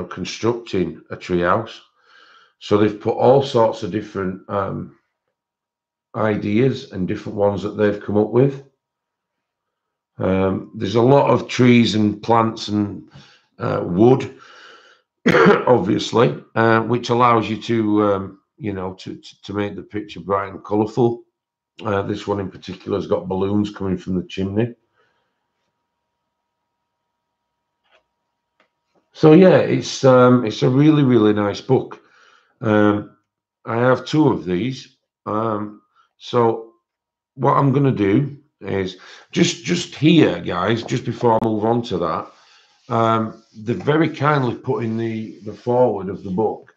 constructing a treehouse. So they've put all sorts of different ideas and different ones that they've come up with. There's a lot of trees and plants and wood, obviously, which allows you to, you know, to make the picture bright and colourful. This one in particular has got balloons coming from the chimney. So yeah, it's a really nice book. I have two of these. So what I'm going to do is just here, guys, just before I move on to that, they've very kindly put in the foreword of the book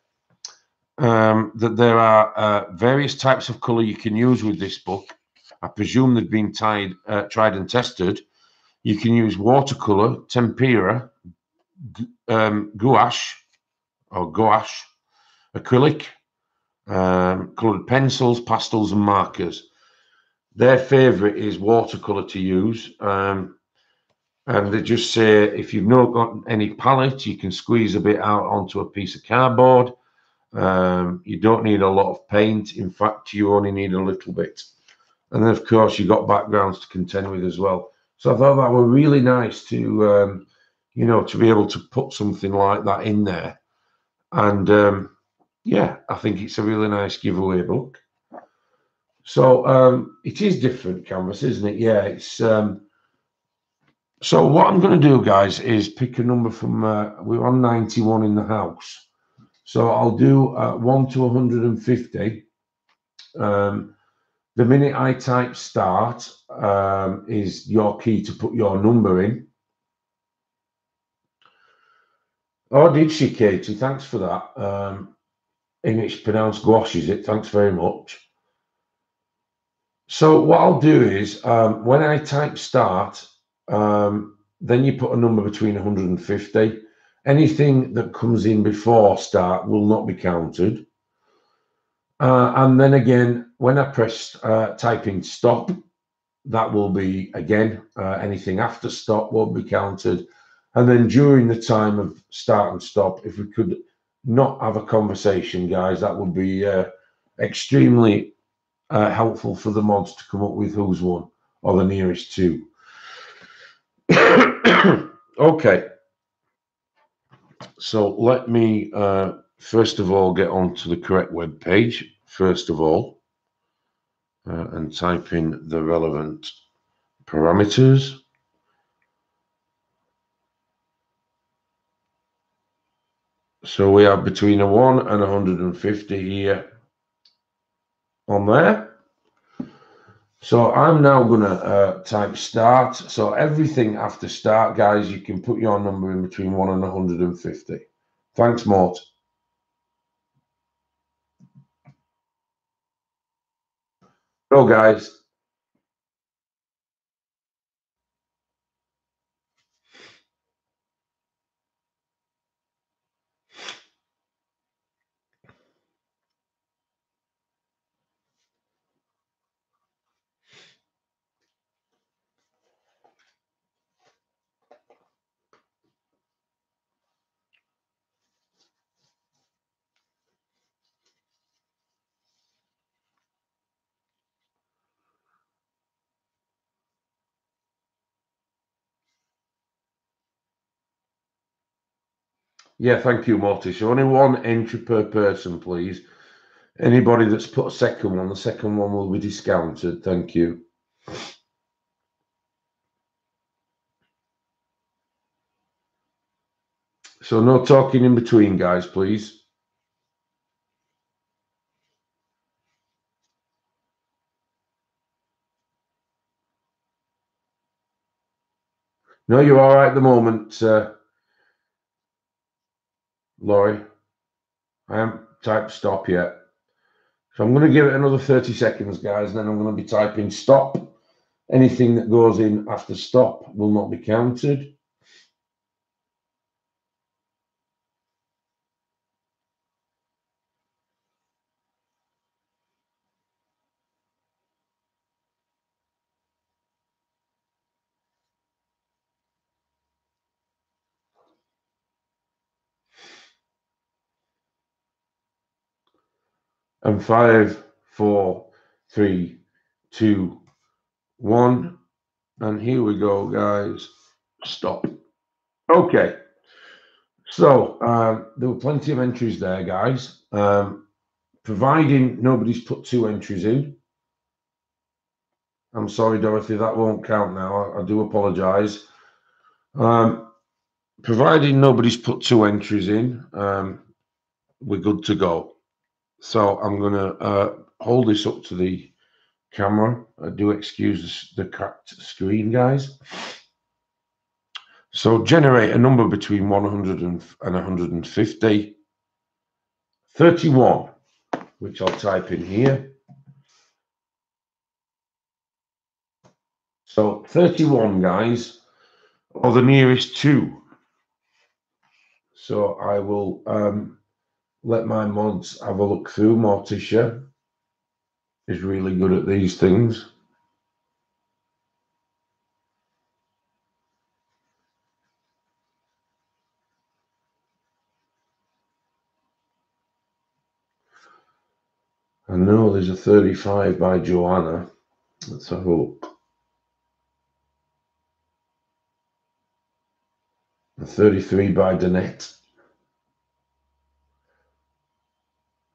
that there are various types of colour you can use with this book. I presume they've been tried and tested. You can use watercolour, tempera, gouache or gouache, acrylic, coloured pencils, pastels, and markers. Their favourite is watercolour to use. And they just say if you've not got any palette, you can squeeze a bit out onto a piece of cardboard. You don't need a lot of paint. In fact, you only need a little bit. And then, of course, you've got backgrounds to contend with as well. So I thought that were really nice to, you know, to be able to put something like that in there. And yeah, I think it's a really nice giveaway book. So it is different canvas, isn't it? Yeah, it's... So what I'm going to do, guys, is pick a number from... we're on 91 in the house. So I'll do 1 to 150. The minute I type start is your key to put your number in. Oh, did she, Katie? Thanks for that. English pronounced gouache, is it? Thanks very much. So what I'll do is when I type start, then you put a number between 150. Anything that comes in before start will not be counted. And then again, when I press typing stop, that will be again, anything after stop won't be counted. And then during the time of start and stop, if we could not have a conversation, guys, that would be extremely helpful for the mods to come up with who's won or the nearest two. Okay. So let me first of all get onto the correct web page, first of all, and type in the relevant parameters. So we have between a 1 and 150 here on there. So I'm now going to type start. So everything after start, guys, you can put your number in between 1 and 150. Thanks, Mort. Go, guys. Yeah, thank you, Morty. So only one entry per person, please. Anybody that's put a second one, the second one will be discounted. Thank you. So no talking in between, guys, please. No, you're all right at the moment, Laurie. I haven't typed stop yet. So I'm going to give it another 30 seconds, guys, and then I'm going to be typing stop. Anything that goes in after stop will not be counted. And 5, 4, 3, 2, 1. And here we go, guys. Stop. Okay. So there were plenty of entries there, guys. Providing nobody's put 2 entries in. I'm sorry, Dorothy, that won't count now. I do apologise. Providing nobody's put 2 entries in, we're good to go. So I'm going to hold this up to the camera. I do excuse the cracked screen, guys. So generate a number between 100 and 150. 31, which I'll type in here. So 31, guys, or the nearest 2. So I will let my mods have a look through. Morticia is really good at these things. I know there's a 35 by Joanna. Let's have a look. A 33 by Danette.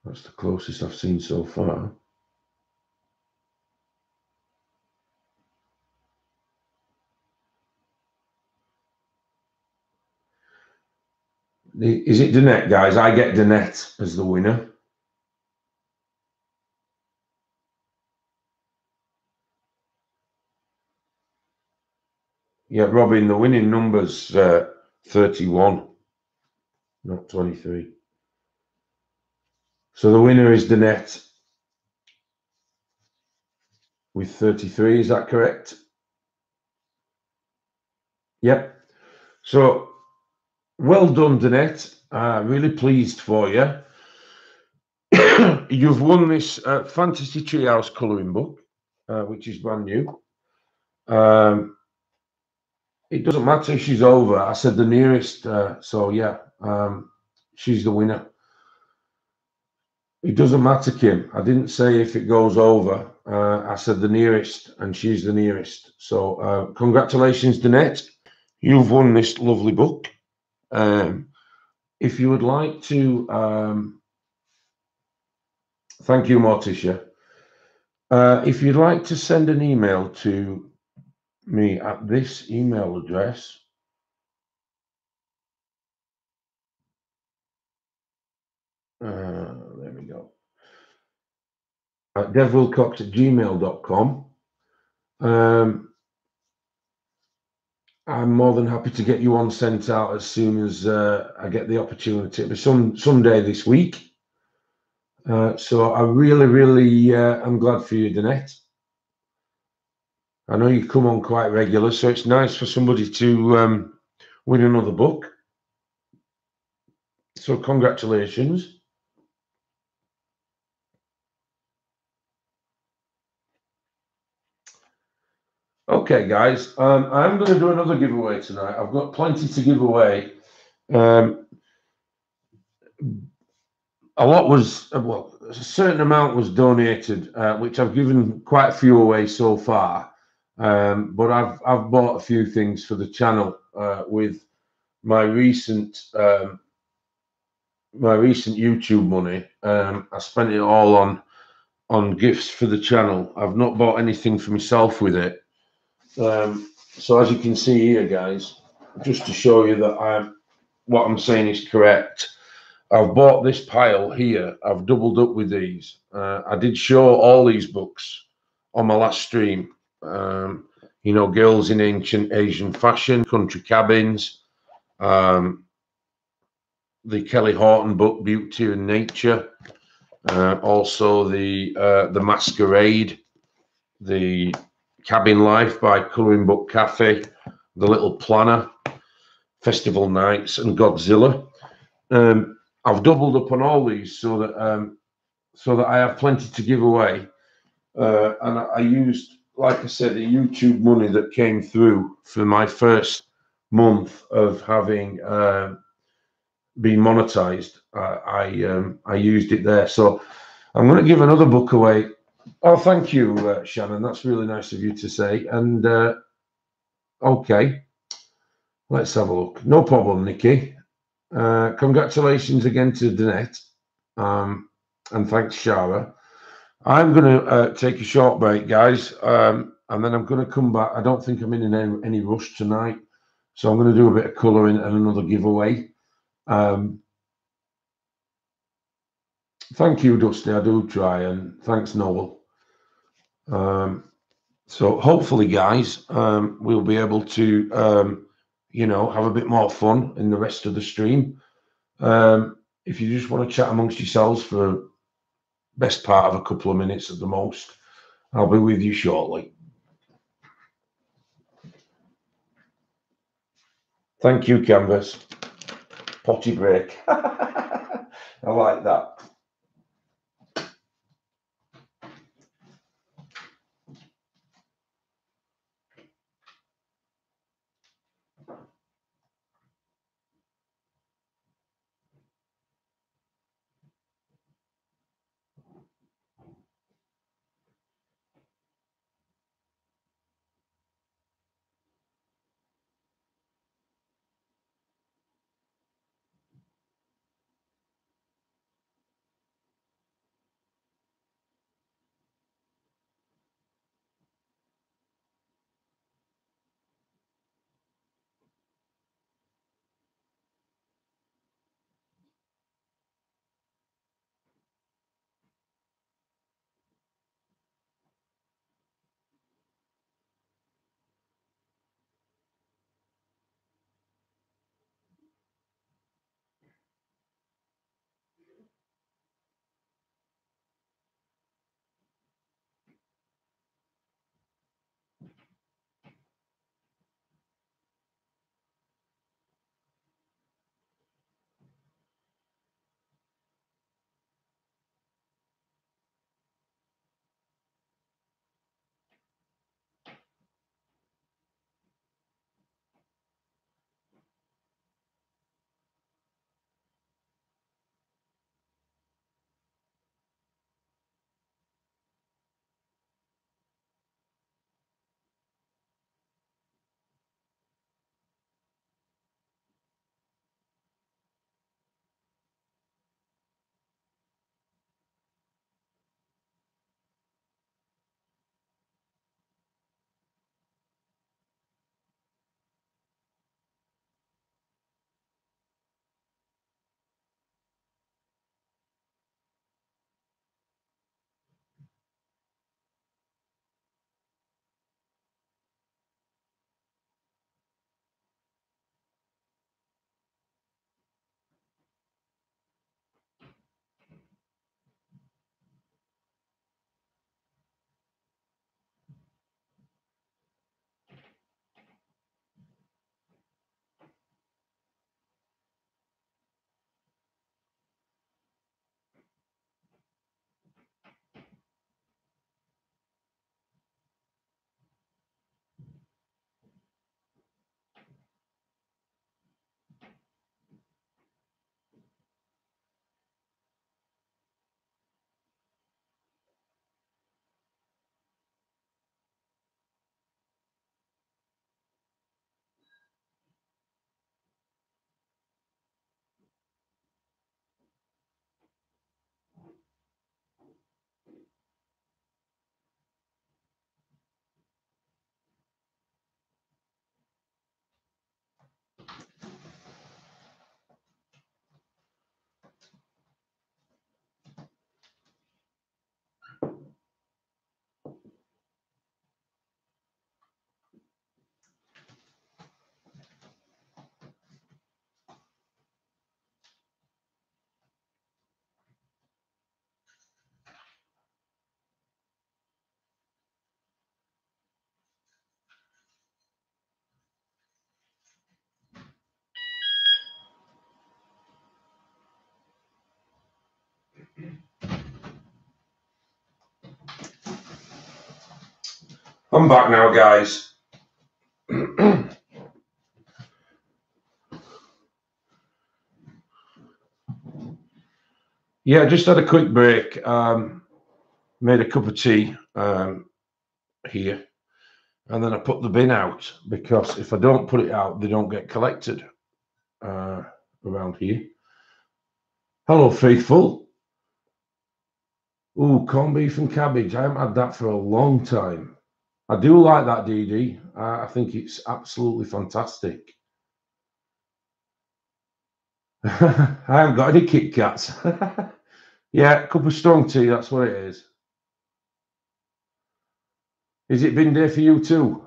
That's the closest I've seen so far. Is it Danette, guys? I get Danette as the winner. Yeah, Robin, the winning number's 31, not 23. So the winner is Danette with 33, is that correct? Yep. So well done, Danette. Really pleased for you. You've won this Fantasy Treehouse colouring book, which is brand new. It doesn't matter if she's over. I said the nearest, so yeah, she's the winner. It doesn't matter, Kim. I didn't say if it goes over. I said the nearest, and she's the nearest. So congratulations, Danette. You've won this lovely book. If you would like to, thank you, Morticia. If you'd like to send an email to me at this email address, there we go, at devwilcox@gmail.com. I'm more than happy to get you on sent out as soon as I get the opportunity. It'll be someday this week. So I really am glad for you, Danette. I know you come on quite regular, so it's nice for somebody to win another book. So congratulations. Okay, guys, I'm going to do another giveaway tonight. I've got plenty to give away. A lot was, well, a certain amount was donated, which I've given quite a few away so far. But I've bought a few things for the channel with my recent YouTube money. I spent it all on gifts for the channel. I've not bought anything for myself with it. So as you can see here, guys, just to show you that what I'm saying is correct, I've bought this pile here. I've doubled up with these. I did show all these books on my last stream. You know, Girls in Ancient Asian Fashion, Country Cabins, the Kelly Horton book, Beauty and Nature, also the Masquerade, the Cabin Life by Colouring Book Cafe, The Little Planner, Festival Nights, and Godzilla. I've doubled up on all these so that I have plenty to give away. And I used, like I said, the YouTube money that came through for my first month of having been monetized. I used it there. So I'm going to give another book away. Oh, thank you, Shannon. That's really nice of you to say. And okay, let's have a look. No problem, Nikki. Congratulations again to Danette, and thanks, Shara. I'm going to take a short break, guys, and then I'm going to come back. I don't think I'm in any rush tonight, so I'm going to do a bit of colouring and another giveaway. Thank you, Dusty. I do try, and thanks, Noel. So hopefully, guys, we'll be able to, you know, have a bit more fun in the rest of the stream. If you just want to chat amongst yourselves for best part of a couple of minutes at the most, I'll be with you shortly. Thank you, Canvas. Potty break. I like that. I'm back now, guys. Yeah, just had a quick break. Made a cup of tea here, and then I put the bin out because if I don't put it out, they don't get collected. around here. Hello, Faithful. Ooh, corned beef and cabbage. I haven't had that for a long time. I do like that, DD. I think it's absolutely fantastic. I haven't got any Kit Kats. Yeah, cup of strong tea, that's what it is. Is it been there for you too?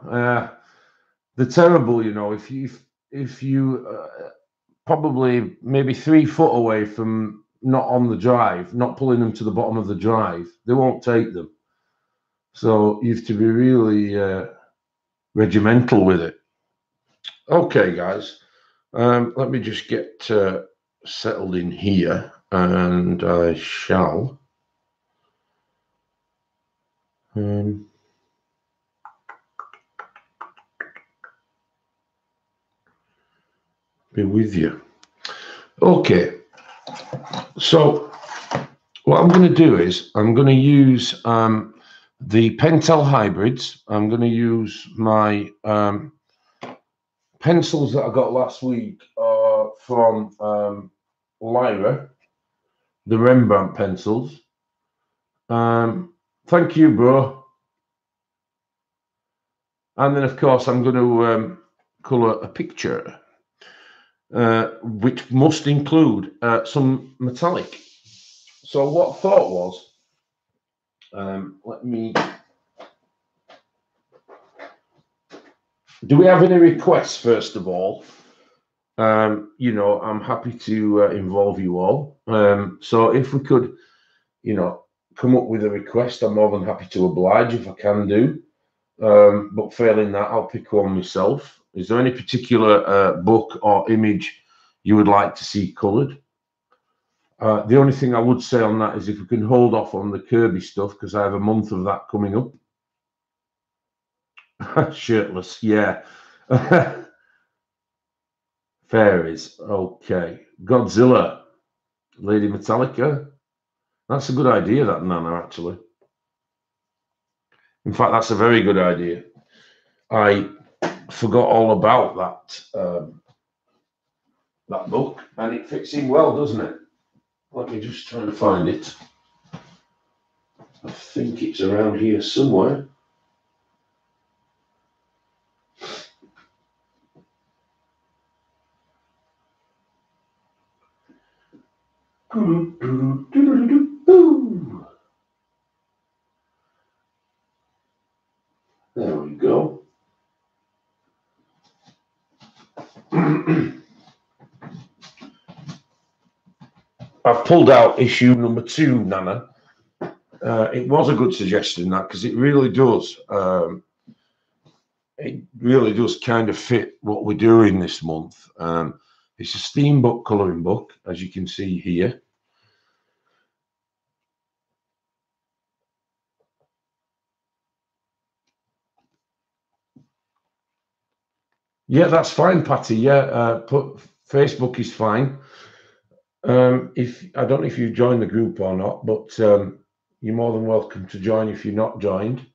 They're terrible, you know. If you probably maybe 3 foot away from not on the drive, not pulling them to the bottom of the drive, they won't take them. So you have to be really regimental with it. Okay, guys, let me just get settled in here, and I shall be with you. Okay, so what I'm going to do is I'm going to use the Pentel hybrids. I'm going to use my pencils that I got last week from Lyra, the Rembrandt pencils. Thank you, bro. And then, of course, I'm going to colour a picture, which must include some metallic. So what I thought was, let me... Do we have any requests, first of all? You know, I'm happy to involve you all. So if we could, you know, come up with a request, I'm more than happy to oblige if I can do. But failing that, I'll pick one myself. Is there any particular book or image you would like to see coloured? The only thing I would say on that is if we can hold off on the Kirby stuff, because I have a month of that coming up. Shirtless, yeah. Fairies, okay. Godzilla, Lady Metallica. That's a good idea, that, Nana, actually. In fact, that's a very good idea. I forgot all about that book, and it fits in well, doesn't it? Let me just try and find it. I think it's around here somewhere. There we go. I've pulled out issue number 2, Nana. It was a good suggestion, that, because it really does. It really does kind of fit what we're doing this month. It's a steambook colouring book, as you can see here. Yeah, that's fine, Patty. Yeah, Facebook is fine. If I don't know if you joined the group or not, but you're more than welcome to join if you're not joined.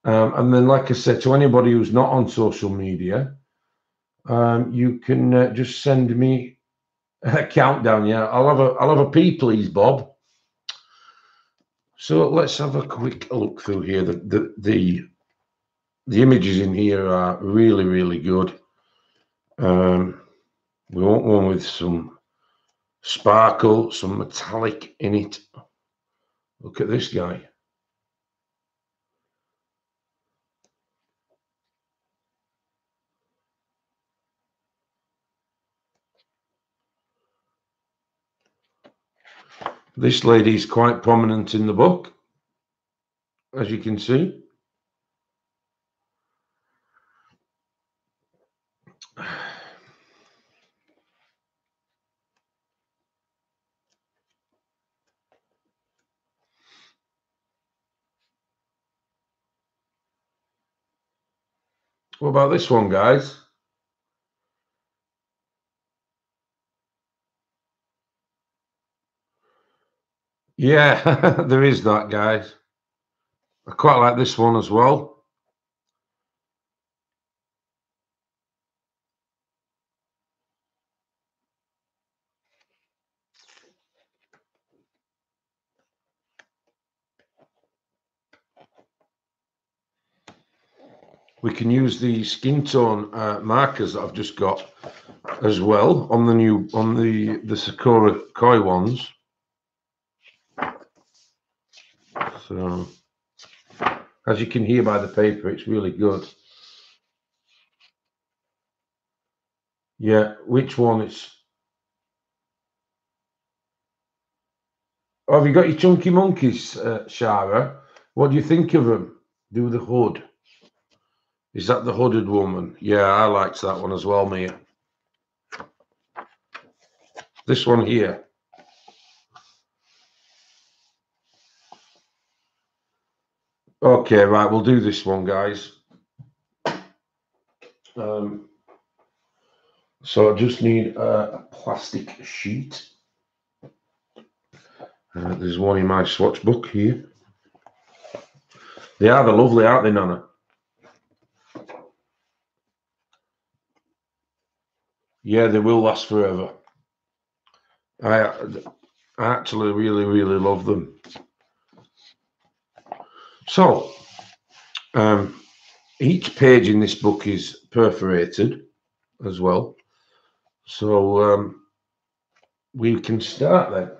And then, like I said, to anybody who's not on social media, you can just send me a countdown. Yeah, I'll have a pee, please, Bob. So let's have a quick look through here. The images in here are really, really good. We want one with some sparkle, some metallic in it. Look at this guy. This lady is quite prominent in the book, as you can see. What about this one, guys? Yeah, there is that, guys. I quite like this one as well. we can use the skin tone markers that I've just got as well on the Sakura Koi ones. So as you can hear by the paper, it's really good. Yeah, which one is? Oh, have you got your chunky monkeys, Shara? What do you think of them? Do the hood. Is that the hooded woman? Yeah, I liked that one as well, mate. This one here. Okay, right, we'll do this one, guys. So I just need a plastic sheet. There's one in my swatch book here. They're lovely, aren't they, Nana? Yeah, they will last forever. I actually really, really love them. So, each page in this book is perforated as well. So we can start then.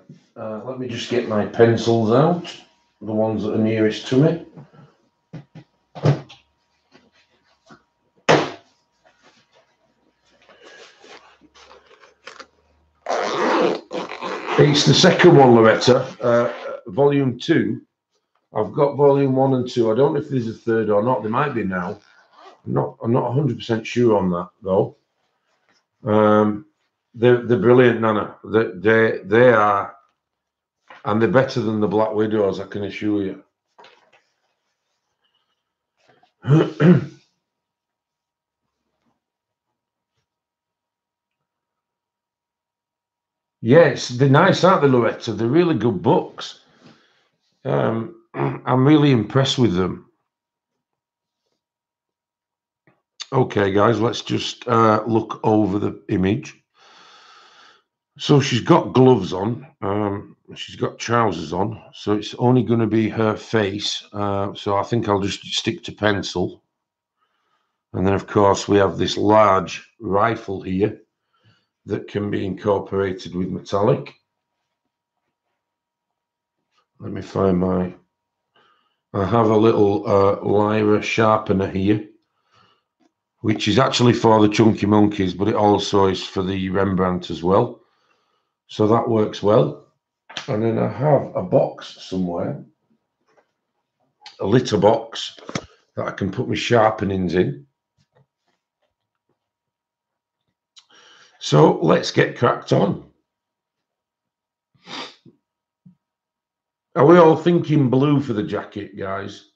Let me just get my pencils out, the ones that are nearest to me. It's the second one, Loretta, volume 2. I've got volume 1 and 2. I don't know if there's a third or not. There might be now. I'm not 100% sure on that though. They're brilliant, Nana. They are, and they're better than the Black Widows, I can assure you. Yes, they're nice, aren't they, Loretta? They're really good books. I'm really impressed with them. Okay, guys, let's just look over the image. So she's got gloves on. She's got trousers on. So it's only going to be her face. So I think I'll just stick to pencil. And then, of course, we have this large rifle here that can be incorporated with metallic. Let me find my... I have a little Lyra sharpener here, which is actually for the chunky monkeys, but it also is for the Rembrandt as well. So that works well. And then I have a box somewhere, a litter box that I can put my sharpenings in. So let's get cracked on. Are we all thinking blue for the jacket, guys?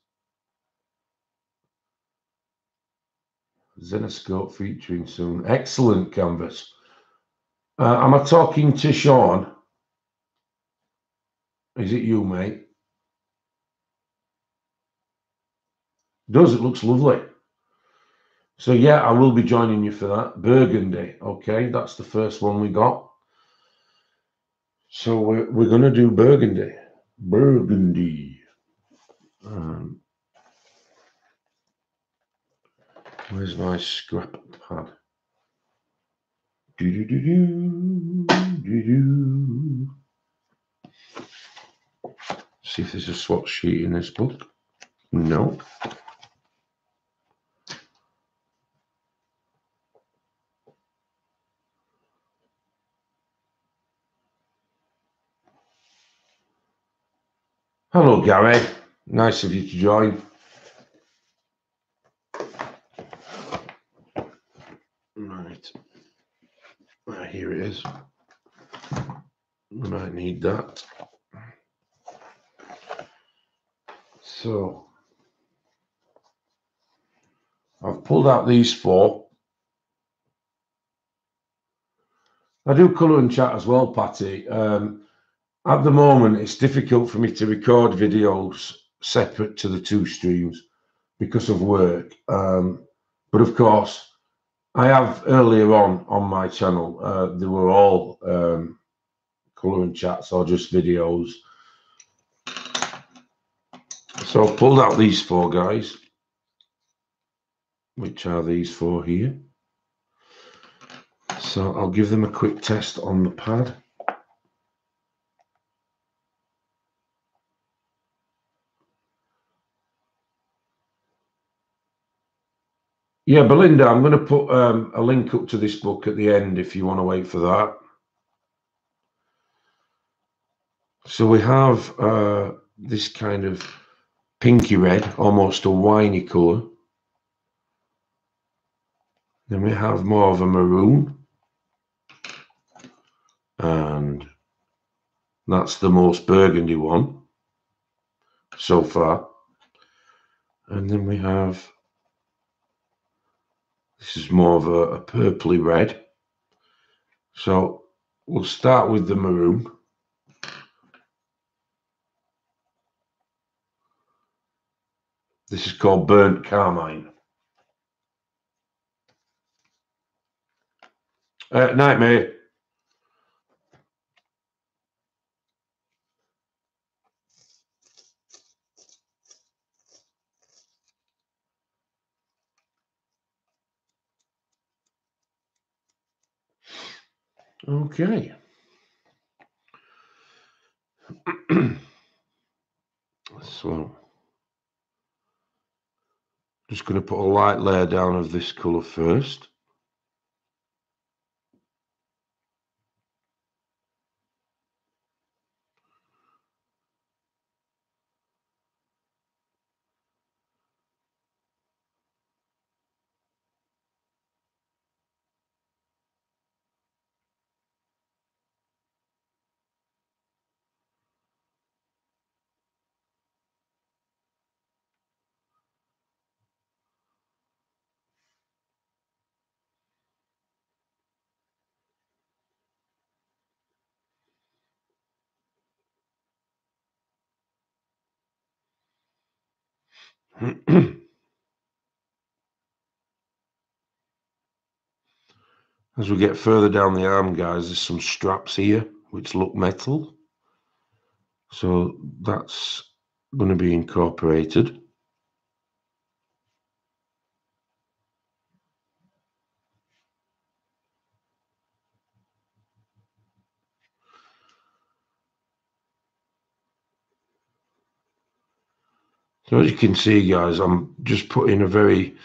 Zenoscope featuring soon. Excellent canvas. Am I talking to Sean? Is it you, mate? Does it looks lovely. So yeah, I will be joining you for that. Burgundy. Okay, that's the first one we got. So we're going to do burgundy. Burgundy. Where's my scrap pad? See if there's a swatch sheet in this book. No. Hello, Gary. Nice of you to join. Right. Here it is. We might need that. So I've pulled out these 4. I do colour and chat as well, Patty. At the moment, it's difficult for me to record videos separate to the 2 streams because of work. But of course, I have earlier on my channel, they were all colour and chats or just videos. So I've pulled out these 4 guys. which are these four here. So I'll give them a quick test on the pad. Yeah, Belinda, I'm going to put a link up to this book at the end if you want to wait for that. So we have this kind of pinky red, almost a winey colour. Then we have more of a maroon. And that's the most burgundy one so far. And then we have, this is more of a purpley red. So we'll start with the maroon. This is called burnt carmine. Night, mate. Okay. So just going to put a light layer down of this colour first. As we get further down the arm, guys, there's some straps here which look metal. So that's going to be incorporated. So as you can see, guys, I'm just putting a very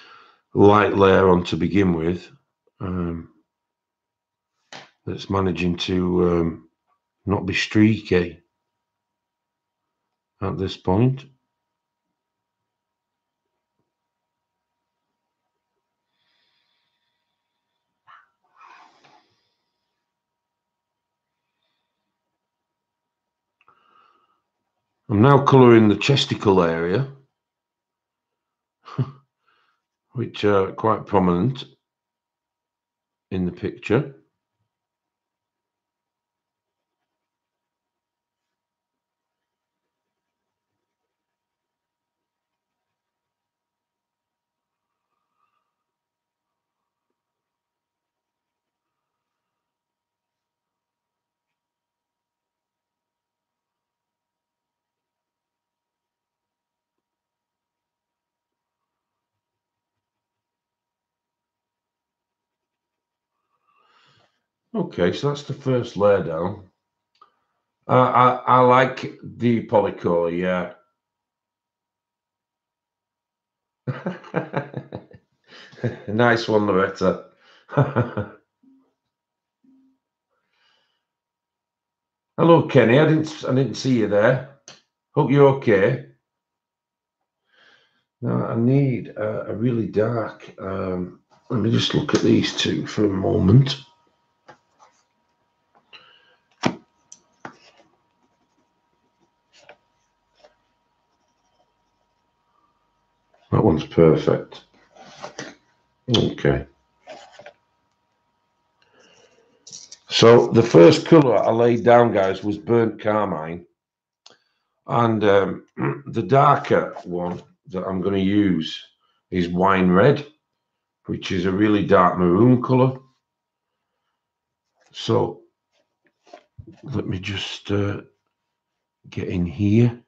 light layer on to begin with. That's managing to not be streaky at this point. I'm now colouring the chesticle area, which are quite prominent in the picture. Okay, so that's the first layer down. I like the polycolour, yeah. Nice one, Loretta. Hello, Kenny. I didn't see you there. Hope you're okay. Now I need a really dark. Let me just look at these two for a moment. That one's perfect. Okay. So the first colour I laid down, guys, was burnt carmine. And the darker one that I'm going to use is wine red, which is a really dark maroon colour. So let me just get in here.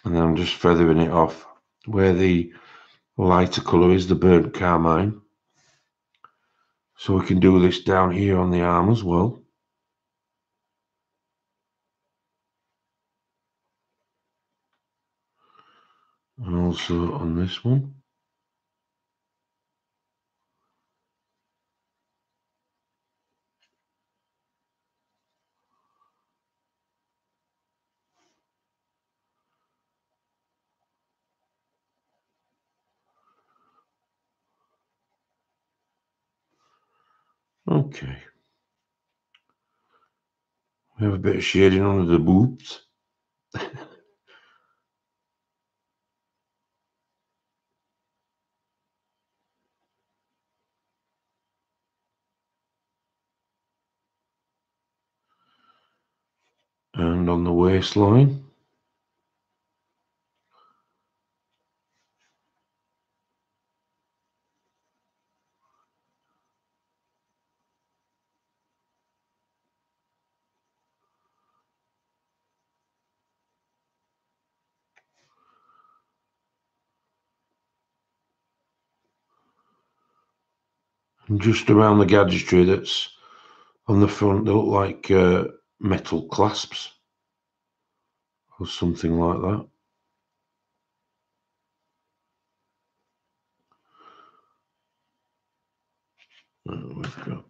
And then I'm just feathering it off where the lighter colour is, the burnt carmine. So we can do this down here on the arm as well. And also on this one. Okay. We have a bit of shading under the boobs. And on the waistline. And just around the gadgetry that's on the front, they look like metal clasps or something like that. We've got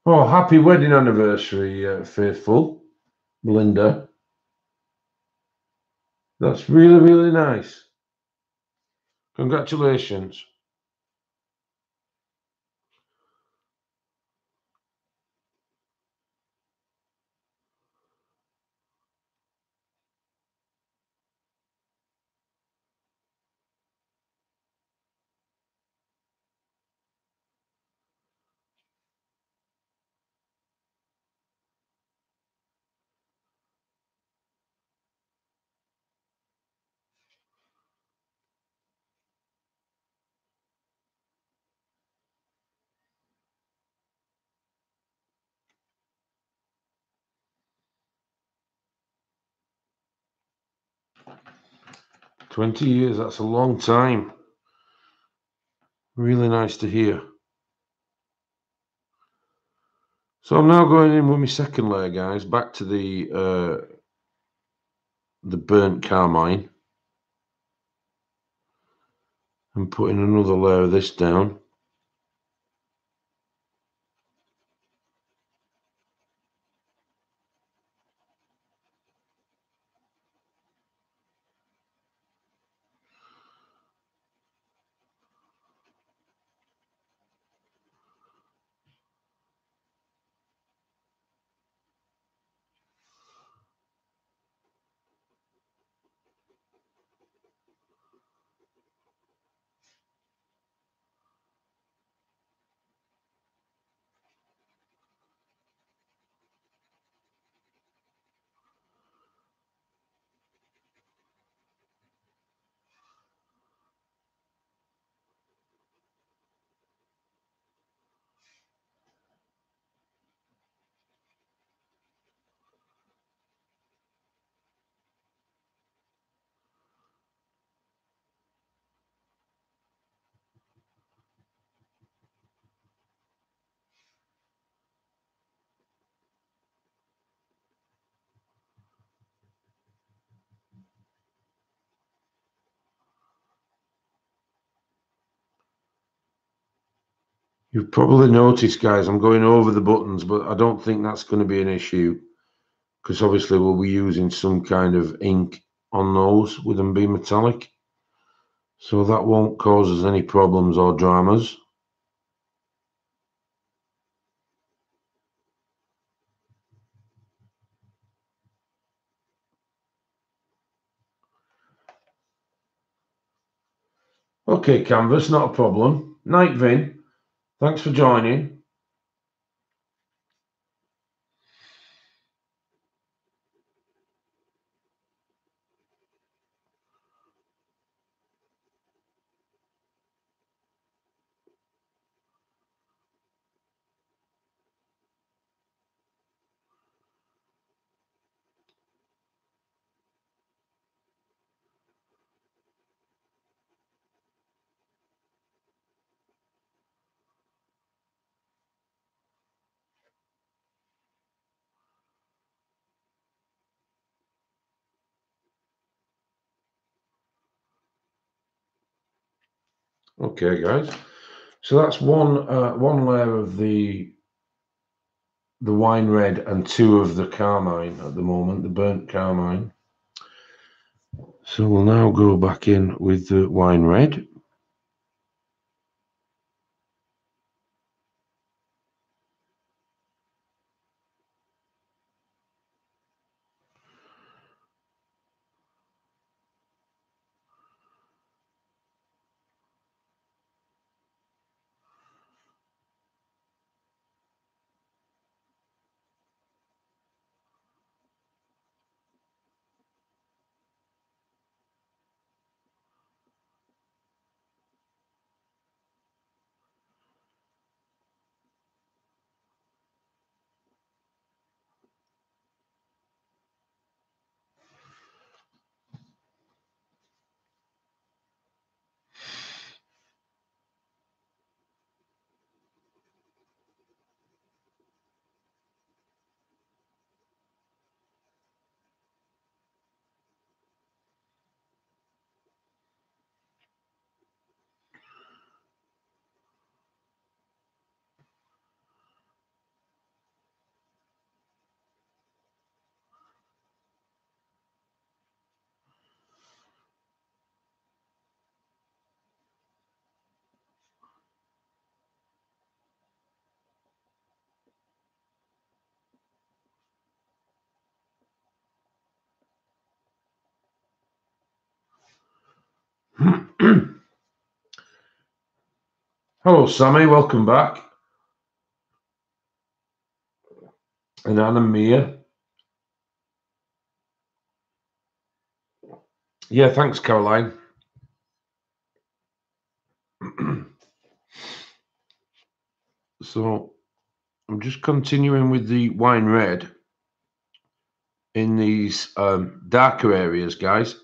oh, happy wedding anniversary, faithful Belinda. That's really, really nice. Congratulations. $20, that's a long time. Really nice to hear. So I'm now going in with my second layer, guys, back to the burnt carmine and putting another layer of this down. You've probably noticed, guys, I'm going over the buttons, but I don't think that's going to be an issue because obviously we'll be using some kind of ink on those with them being metallic, so that won't cause us any problems or dramas. Okay, Canvas, not a problem. Night Vin, thanks for joining. Okay, guys. So that's one layer of the wine red and two of the carmine at the moment, the burnt carmine. So we'll now go back in with the wine red. Hello, Sammy. Welcome back. And Anna Mia. Yeah, thanks, Caroline. So I'm just continuing with the wine red in these darker areas, guys.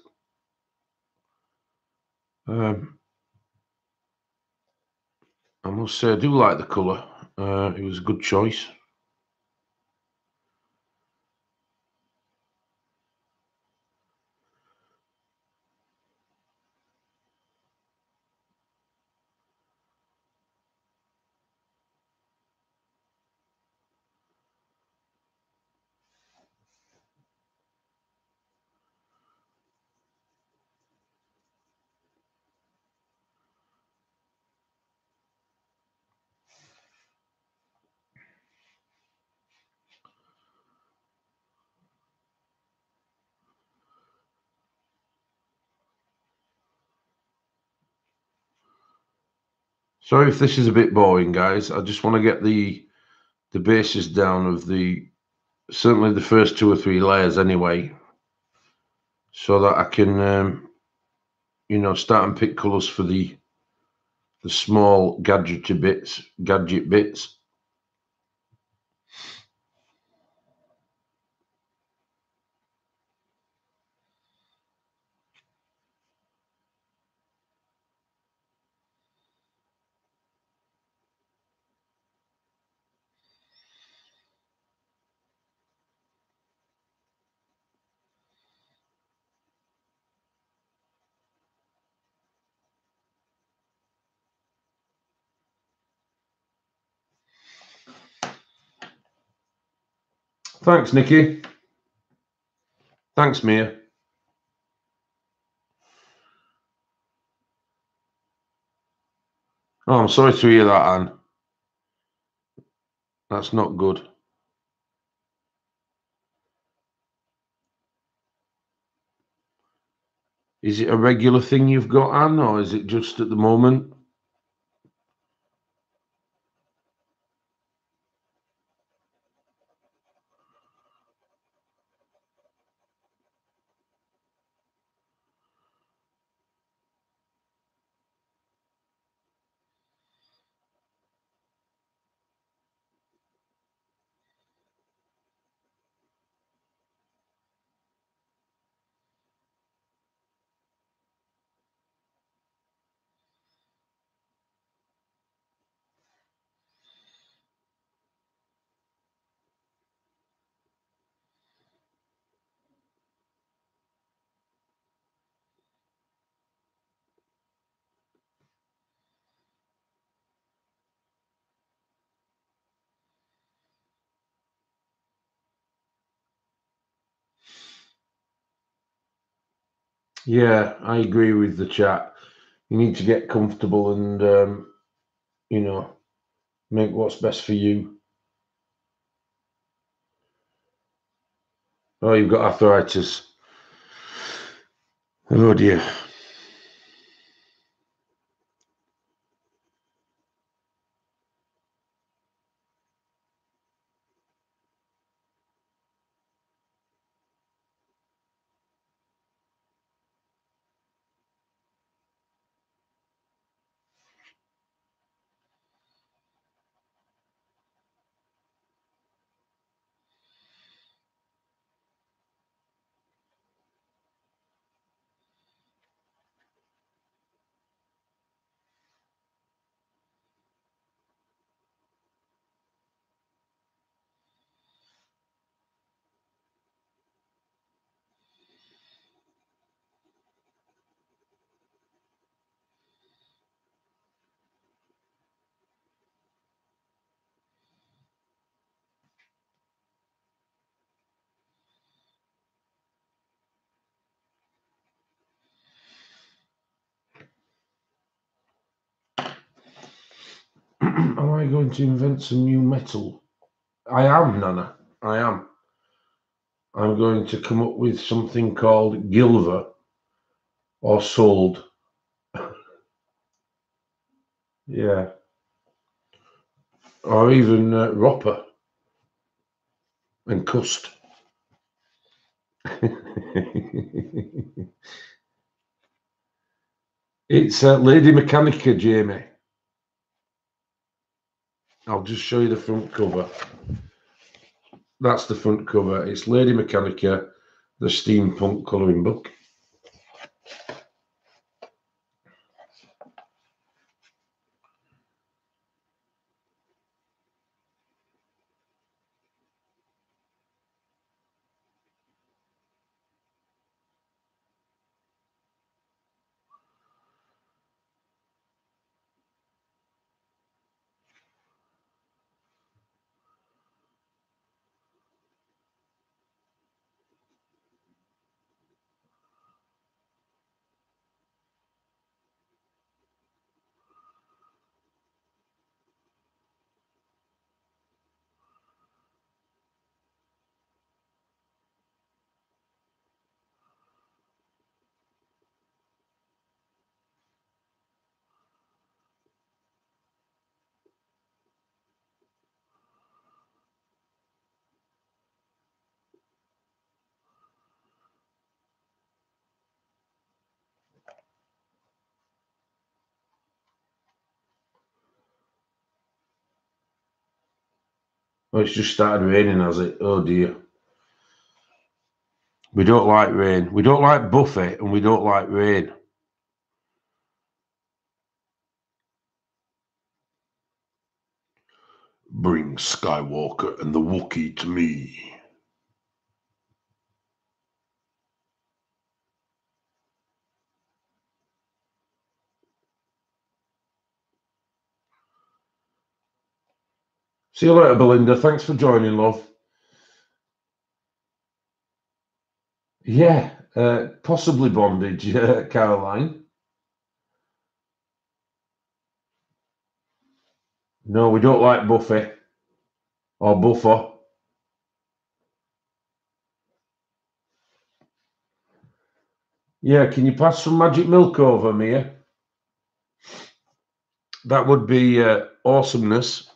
I must say I do like the colour. It was a good choice. Sorry if this is a bit boring, guys. I just want to get the basis down of certainly the first 2 or 3 layers anyway, so that I can start and pick colours for the small gadget bits. Thanks, Nikki. Thanks, Mia. Oh, I'm sorry to hear that, Anne. That's not good. Is it a regular thing you've got, Anne, or is it just at the moment? Yeah, I agree with the chat. You need to get comfortable and, you know, make what's best for you. Oh, you've got arthritis. Oh dear. Am I going to invent some new metal? I am, Nana. I am. I'm going to come up with something called Gilver or Sold. Yeah. Or even Ropper and Cust. It's Lady Mechanica, Jamie. I'll just show you the front cover. That's the front cover. It's Lady Mechanica, the steampunk colouring book. Oh, it's just started raining, has it? Oh dear. We don't like rain. We don't like Buffy and we don't like rain. Bring Skywalker and the Wookiee to me. See you later, Belinda. Thanks for joining, love. Yeah, possibly bondage, Caroline. No, we don't like Buffy or Buffer. Yeah, can you pass some magic milk over, Mia? That would be awesomeness.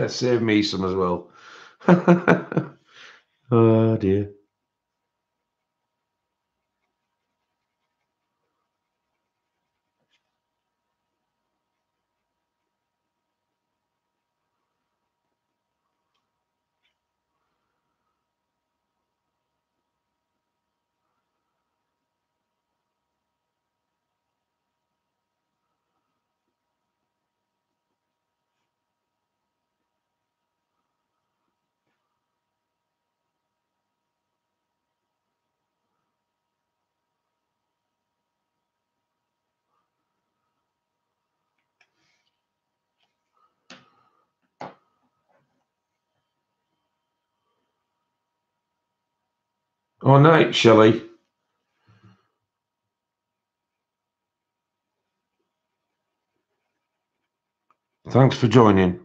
Save me some as well. Oh dear. Oh, night, Shelley. Thanks for joining.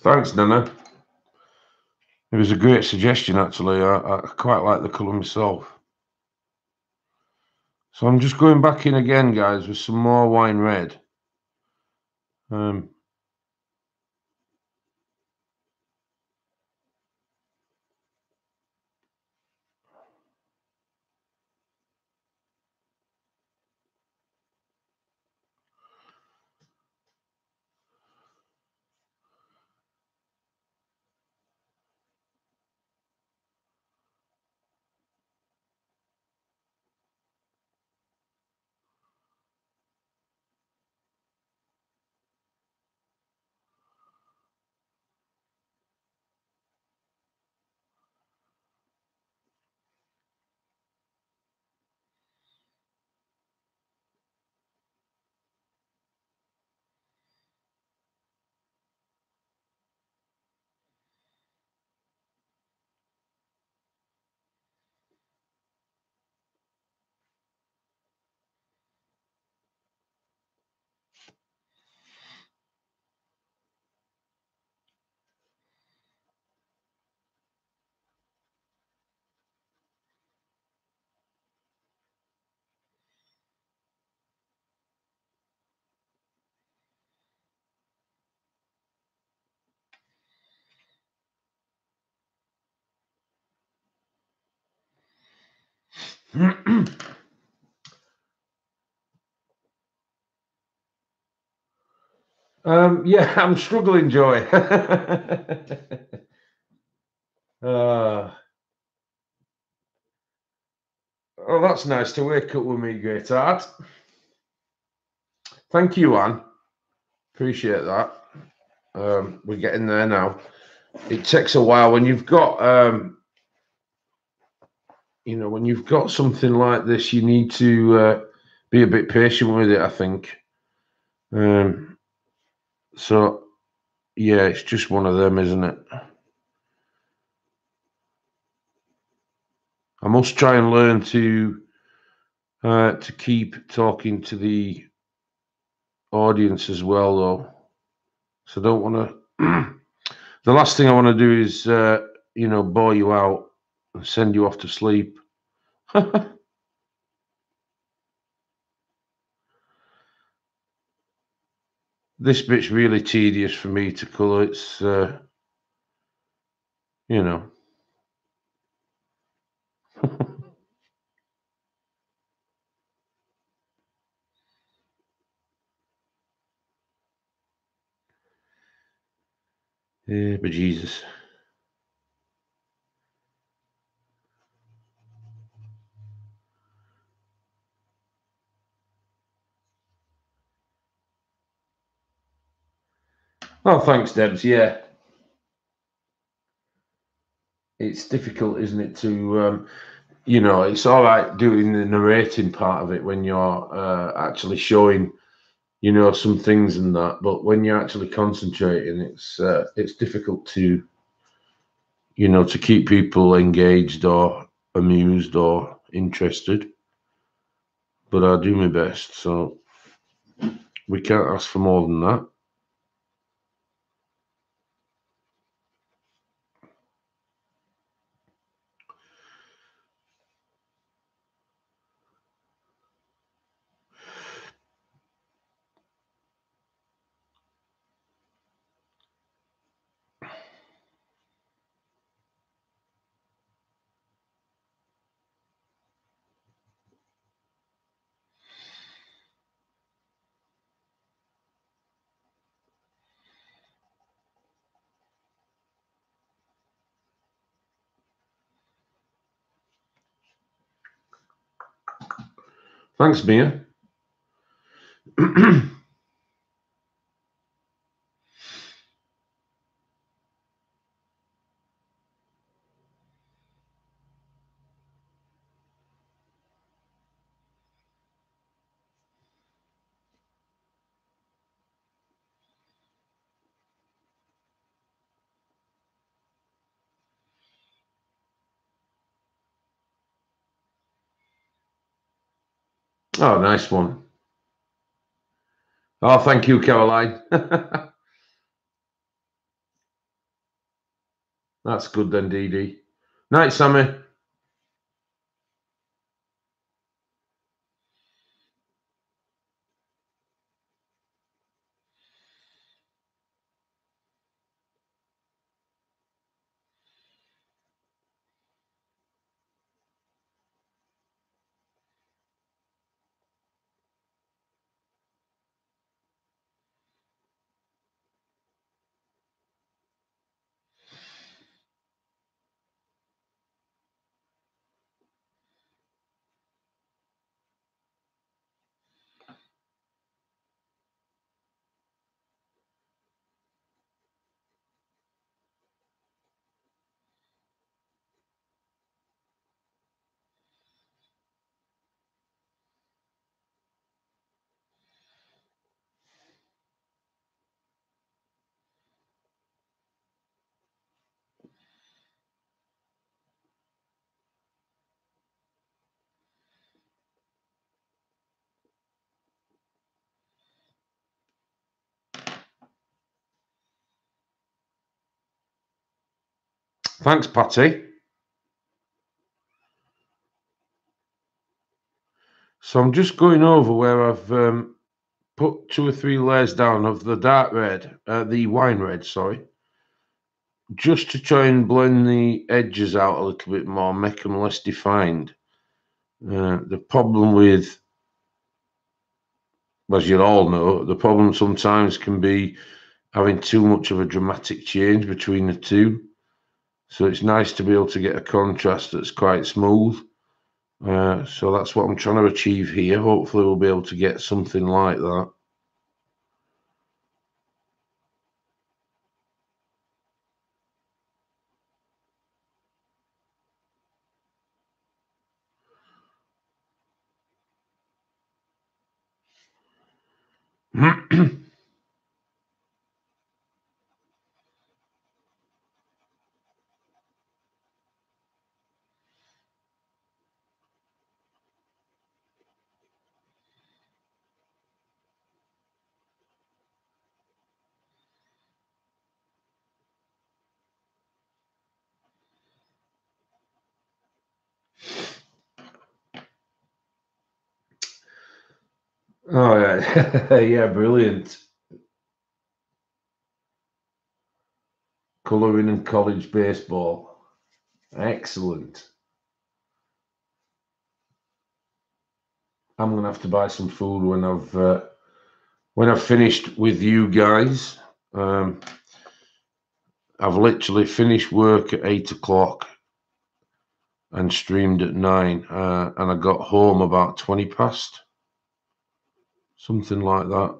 Thanks, Nana. It was a great suggestion, actually. I quite like the colour myself. So I'm just going back in again, guys, with some more wine red. Yeah, I'm struggling, Joey. Oh, that's nice to wake up with me, great art. Thank you, Anne. Appreciate that. We're getting there now. It takes a while when you've got, when you've got something like this, you need to be a bit patient with it, I think. So, yeah, it's just one of them, isn't it? I must try and learn to keep talking to the audience as well, though. So I don't want to. The last thing I want to do is, bore you out and send you off to sleep. This bit's really tedious for me to colour. It's, yeah, but Jesus. Oh, thanks, Debs. Yeah. It's difficult, isn't it, to, it's all right doing the narrating part of it when you're actually showing, some things and that. But when you're actually concentrating, it's difficult to, to keep people engaged or amused or interested. But I do my best, so we can't ask for more than that. Thanks, Mia. Oh, nice one. Oh, thank you, Caroline. That's good then, Dee Dee. Night, Sammy. Thanks, Patty. So I'm just going over where I've put 2 or 3 layers down of the dark red, the wine red, sorry, just to try and blend the edges out a little bit more, make them less defined. The problem with, as you all know, the problem sometimes can be having too much of a dramatic change between the two. So it's nice to be able to get a contrast that's quite smooth. So that's what I'm trying to achieve here. Hopefully we'll be able to get something like that. Oh yeah, yeah, brilliant. Colouring and college baseball, excellent. I'm gonna have to buy some food when I've finished with you guys. I've literally finished work at 8 o'clock and streamed at 9, and I got home about 20 past, something like that.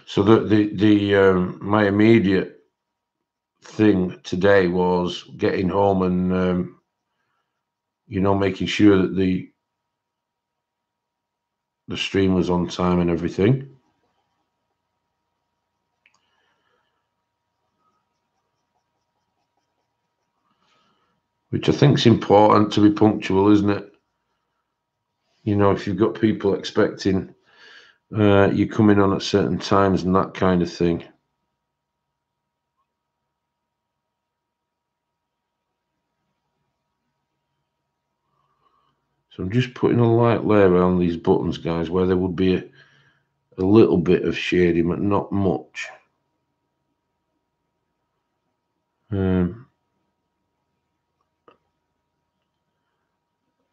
So my immediate thing today was getting home and making sure that the stream was on time and everything. Which I think is important to be punctual, isn't it? You know, if you've got people expecting you coming on at certain times and that kind of thing. So I'm just putting a light layer on these buttons, guys, where there would be a little bit of shading, but not much.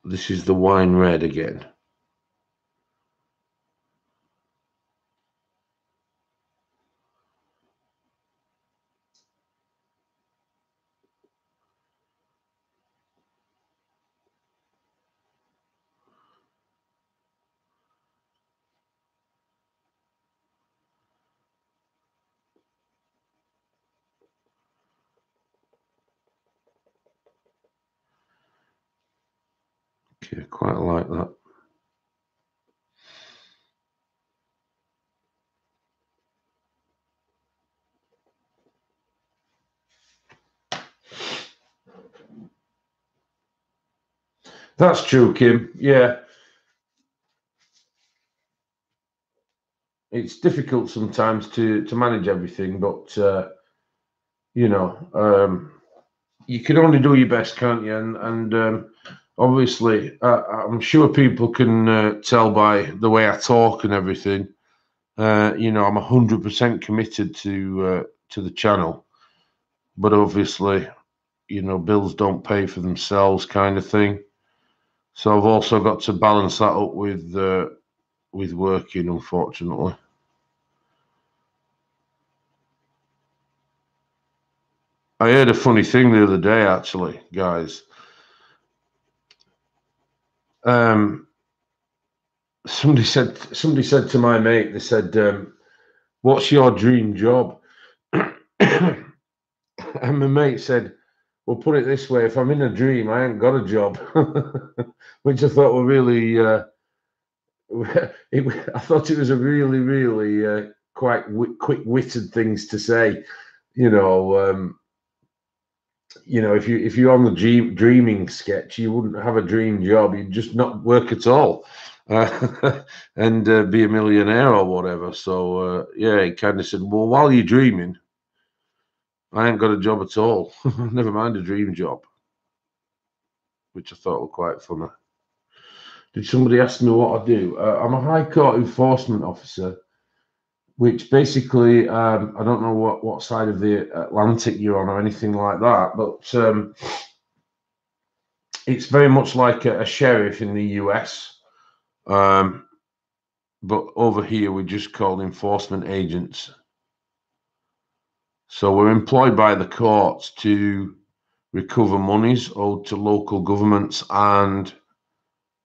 This is the wine red again. Okay, quite like that. That's true, Kim. Yeah. It's difficult sometimes to manage everything, but you can only do your best, can't you? And obviously, I'm sure people can tell by the way I talk and everything. I'm 100% committed to the channel, but obviously, bills don't pay for themselves, kind of thing. So I've also got to balance that up with working, unfortunately. I heard a funny thing the other day, actually, guys. Somebody said to my mate, they said, "What's your dream job?" And my mate said, "Well, put it this way: if I'm in a dream, I ain't got a job," which I thought were really. I thought it was a really, really quite quick-witted things to say. If you're on the dreaming sketch, you wouldn't have a dream job. You'd just not work at all, and be a millionaire or whatever. So yeah, he kind of said, "Well, while you're dreaming, I ain't got a job at all. Never mind a dream job," which I thought was quite funny. Did somebody ask me what I do? I'm a High Court enforcement officer, which basically, I don't know what side of the Atlantic you're on or anything like that, but it's very much like a sheriff in the US. But over here, we're just called enforcement agents. So we're employed by the courts to recover monies owed to local governments and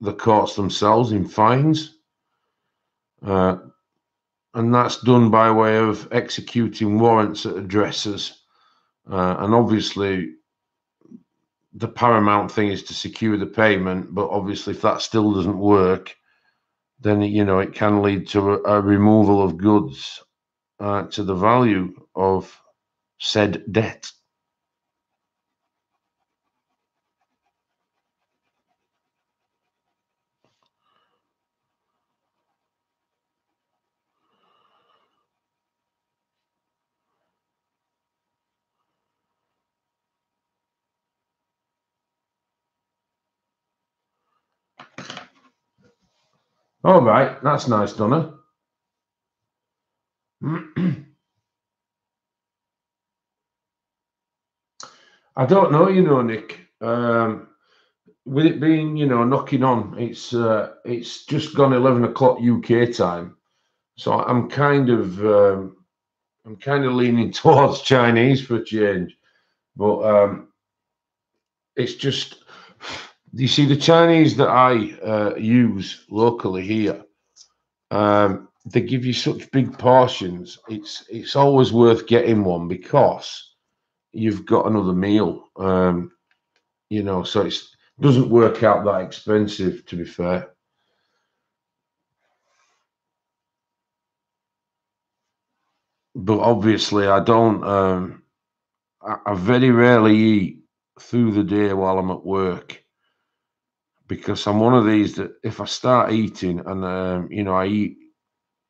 the courts themselves in fines. And that's done by way of executing warrants at addresses. And obviously, the paramount thing is to secure the payment. But obviously, if that still doesn't work, then, you know, it can lead to a removal of goods to the value of said debt. All right, that's nice, Donna. I don't know, you know, Nick. With it being, you know, knocking on, it's just gone 11 o'clock UK time, so I'm kind of leaning towards Chinese for a change. But it's just, you see, the Chinese that I use locally here, they give you such big portions. It's always worth getting one because you've got another meal. You know, so it doesn't work out that expensive, to be fair. But obviously, I don't. I very rarely eat through the day while I'm at work because I'm one of these that if I start eating and you know, I eat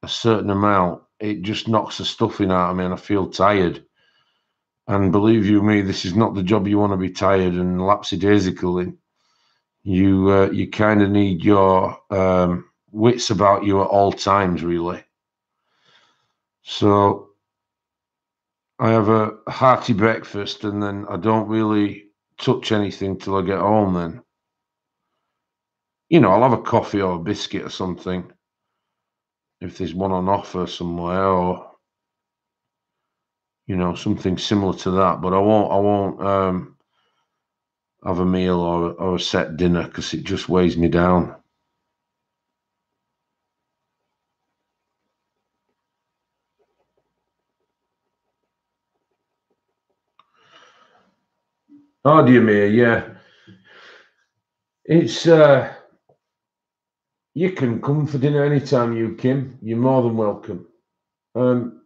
a certain amount, it just knocks the stuffing out of me and I feel tired. And believe you me, this is not the job you want to be tired and lapsidaisical in. You kind of need your wits about you at all times, really. So I have a hearty breakfast and then I don't really touch anything till I get home. Then, you know, I'll have a coffee or a biscuit or something if there's one on offer somewhere, or you know, something similar to that. But I won't have a meal or a set dinner because it just weighs me down. Oh dear me, yeah. It's you can come for dinner anytime, you Kim. You're more than welcome. Um,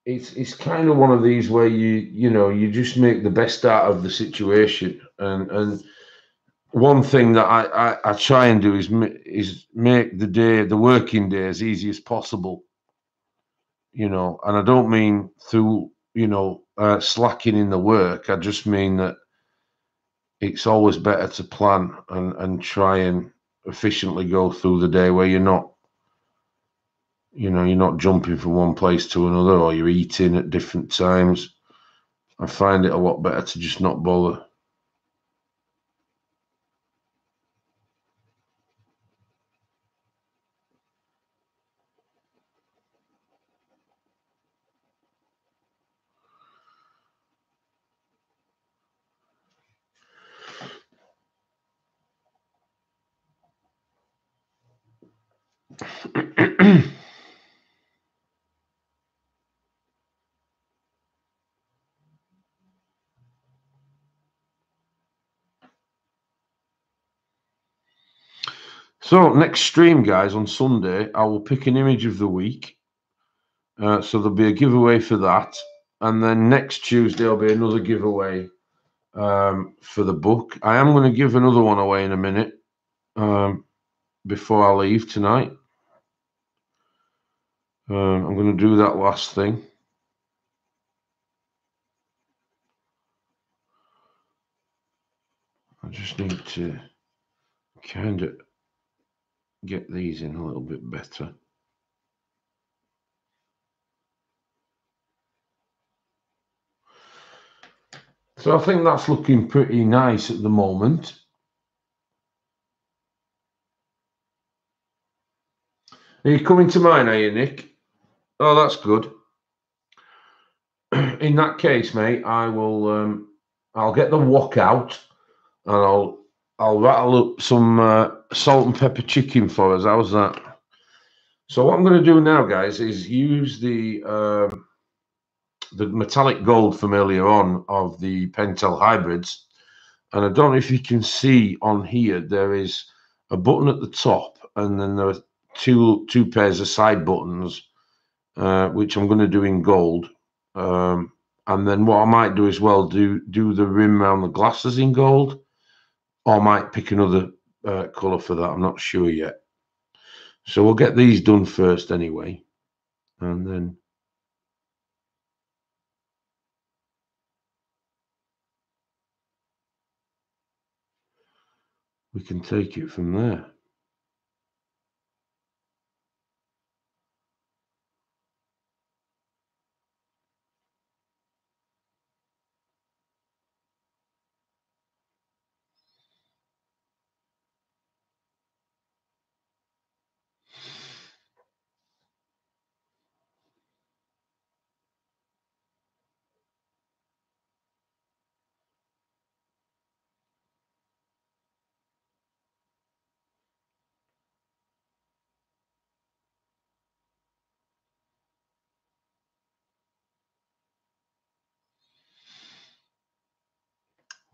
it's kind of one of these where you know, you just make the best out of the situation, and one thing that I try and do is make the working day as easy as possible, you know, and I don't mean through, you know, slacking in the work. I just mean that it's always better to plan and try and efficiently go through the day where you're not, you know, you're not jumping from one place to another or you're eating at different times. I find it a lot better to just not bother. So next stream, guys, on Sunday, I will pick an image of the week. So there'll be a giveaway for that, and then next Tuesday there'll be another giveaway for the book. I am going to give another one away in a minute before I leave tonight. I'm going to do that last thing. I just need to kind of get these in a little bit better. So I think that's looking pretty nice at the moment. Are you coming to mine, are you, Nick? Oh, that's good. In that case, mate, I will. I'll get the wok out, and I'll rattle up some salt and pepper chicken for us. How's that? So what I'm going to do now, guys, is use the metallic gold from earlier on of the Pentel hybrids, and I don't know if you can see on here. There is a button at the top, and then there are two pairs of side buttons, which I'm going to do in gold. And then what I might do as well, do the rim around the glasses in gold, or I might pick another colour for that. I'm not sure yet. So we'll get these done first anyway, and then we can take it from there.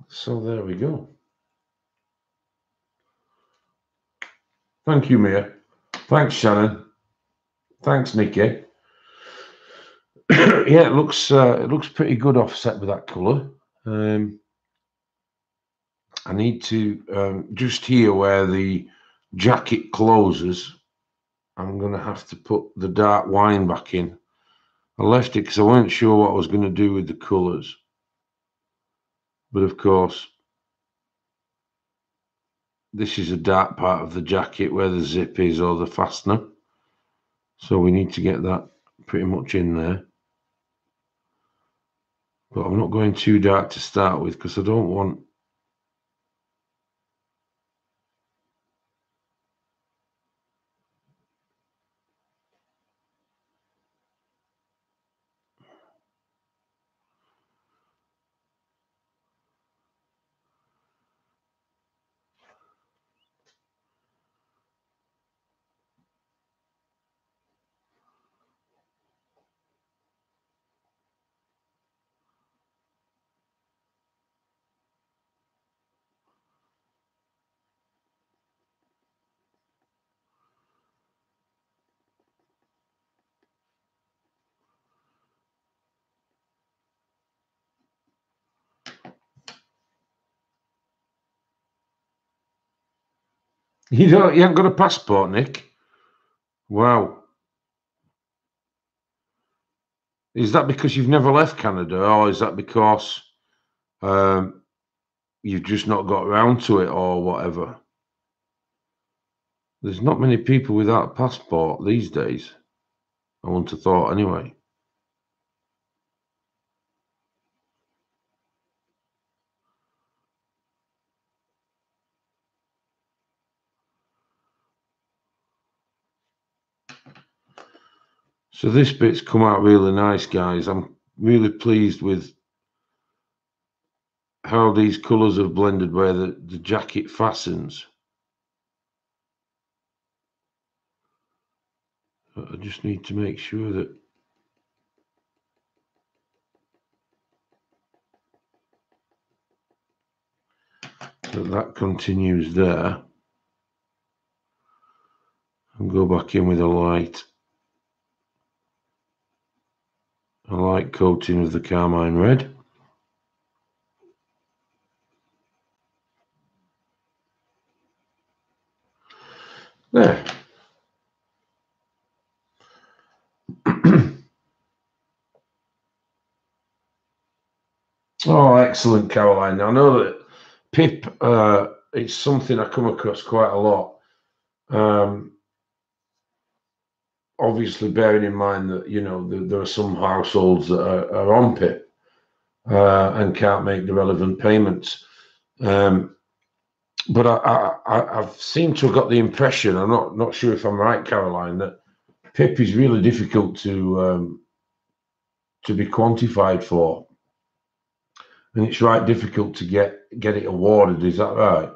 So there we go. Thank you, Mia. Thanks, Shannon. Thanks, Nikki. Yeah, it looks pretty good offset with that colour. I need to just here where the jacket closes, I'm going to have to put the dark wine back in. I left it because I weren't sure what I was going to do with the colours. But of course, this is a dark part of the jacket where the zip is or the fastener. So we need to get that pretty much in there. But I'm not going too dark to start with because I don't want... You haven't got a passport, Nick? Wow. Is that because you've never left Canada, or is that because you've just not got around to it, or whatever? There's not many people without a passport these days. I wouldn't have thought anyway. So this bit's come out really nice, guys. I'm really pleased with how these colours have blended where the jacket fastens. But I just need to make sure that that continues there. And go back in with a light coating of the carmine red. There. Oh, excellent, Caroline. I know that pip, it's something I come across quite a lot. Obviously, bearing in mind that, there are some households that are on pip. and can't make the relevant payments. But I've seemed to have got the impression, I'm not sure if I'm right, Caroline, that PIP is really difficult to be quantified for, and it's right difficult to get it awarded. Is that right?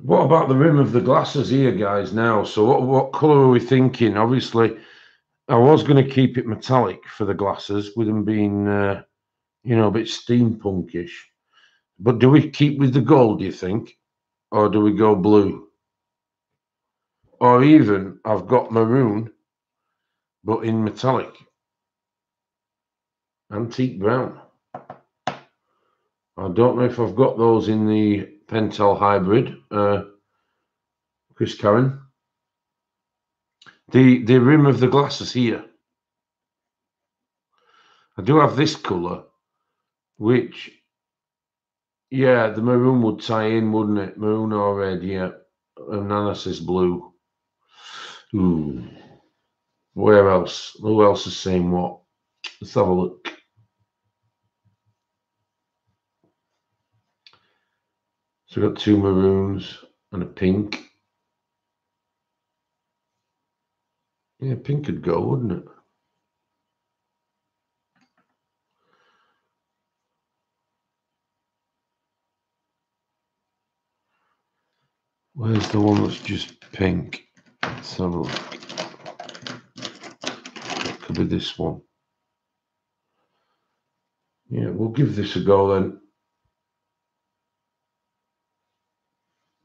What about the rim of the glasses here, guys? Now, so what colour are we thinking? Obviously, I was going to keep it metallic for the glasses, with them being, you know, a bit steampunkish. But do we keep with the gold, do you think? Or do we go blue? Or even, I've got maroon, but in metallic. Antique brown. I don't know if I've got those in the Pentel hybrid. Chris Karen. The rim of the glasses here. I do have this colour, which, yeah, the maroon would tie in, wouldn't it? Maroon or red, yeah. And Nana says blue. Ooh. Where else? Who else is saying what? Let's have a look. So we've got two maroons and a pink. Yeah, pink could go, wouldn't it? Where's the one that's just pink? Let's have a look. It could be this one. Yeah, we'll give this a go then.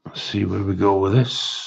Let's see where we go with this.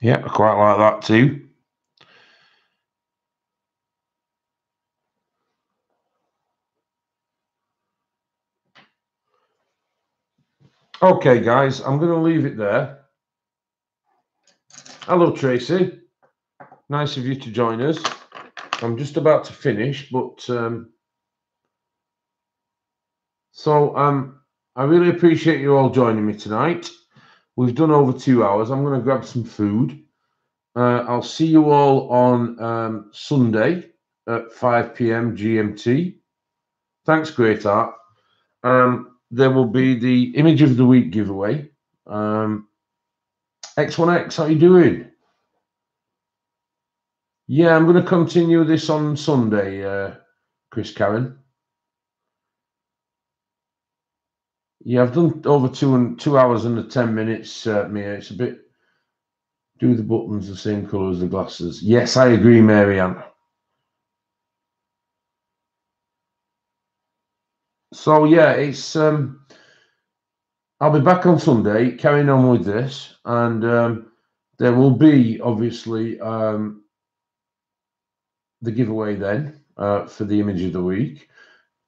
Yeah, I quite like that too. Okay, guys, I'm going to leave it there. Hello, Tracy. Nice of you to join us. I'm just about to finish, but I really appreciate you all joining me tonight. We've done over 2 hours. I'm going to grab some food. I'll see you all on Sunday at 5 p.m. GMT. Thanks, Great Art. There will be the Image of the Week giveaway. X1X, how you doing? Yeah, I'm going to continue this on Sunday, Chris Karen. Yeah, I've done over 2 hours and 10 minutes, Mia. It's a bit. Do the buttons the same colour as the glasses? Yes, I agree, Marianne. So yeah, it's. I'll be back on Sunday, carrying on with this, and there will be obviously the giveaway then for the Image of the Week.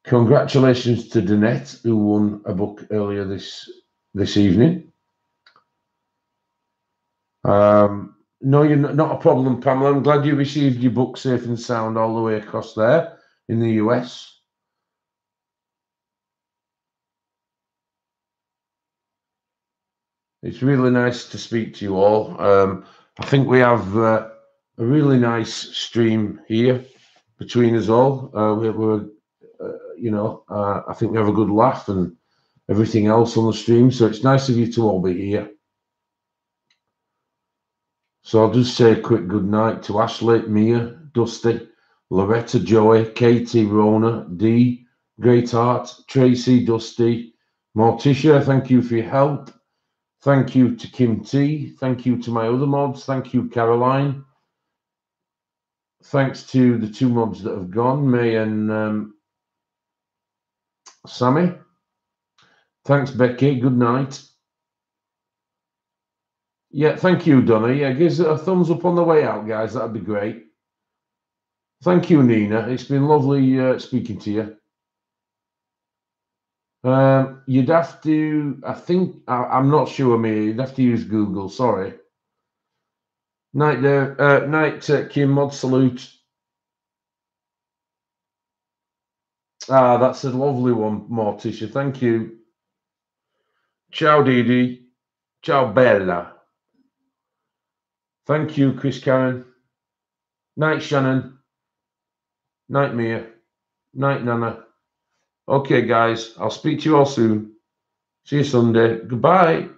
Congratulations to Danette, who won a book earlier this evening. No, you're not a problem, Pamela. I'm glad you received your book safe and sound all the way across there in the US. It's really nice to speak to you all. I think we have a really nice stream here between us all. I think we have a good laugh and everything else on the stream. So it's nice of you to all be here. So I'll just say a quick good night to Ashley, Mia, Dusty, Loretta, Joey, Katie, Rona, Dee, Greatheart, Tracy, Dusty, Morticia, thank you for your help. Thank you to Kim T. Thank you to my other mods. Thank you, Caroline. Thanks to the two mods that have gone, May and Sammy. Thanks, Becky. Good night. Yeah, thank you, Donna. Yeah, give us a thumbs up on the way out, guys. That'd be great. Thank you, Nina. It's been lovely speaking to you. You'd have to, I'm not sure, Mia. You'd have to use Google. Sorry. Night there. Night, Kim Mod. Salute. Ah, that's a lovely one, Morticia. Thank you. Ciao, Didi. Ciao, Bella. Thank you, Chris Karen. Night, Shannon. Night, Mia. Night, Nana. Okay, guys. I'll speak to you all soon. See you Sunday. Goodbye.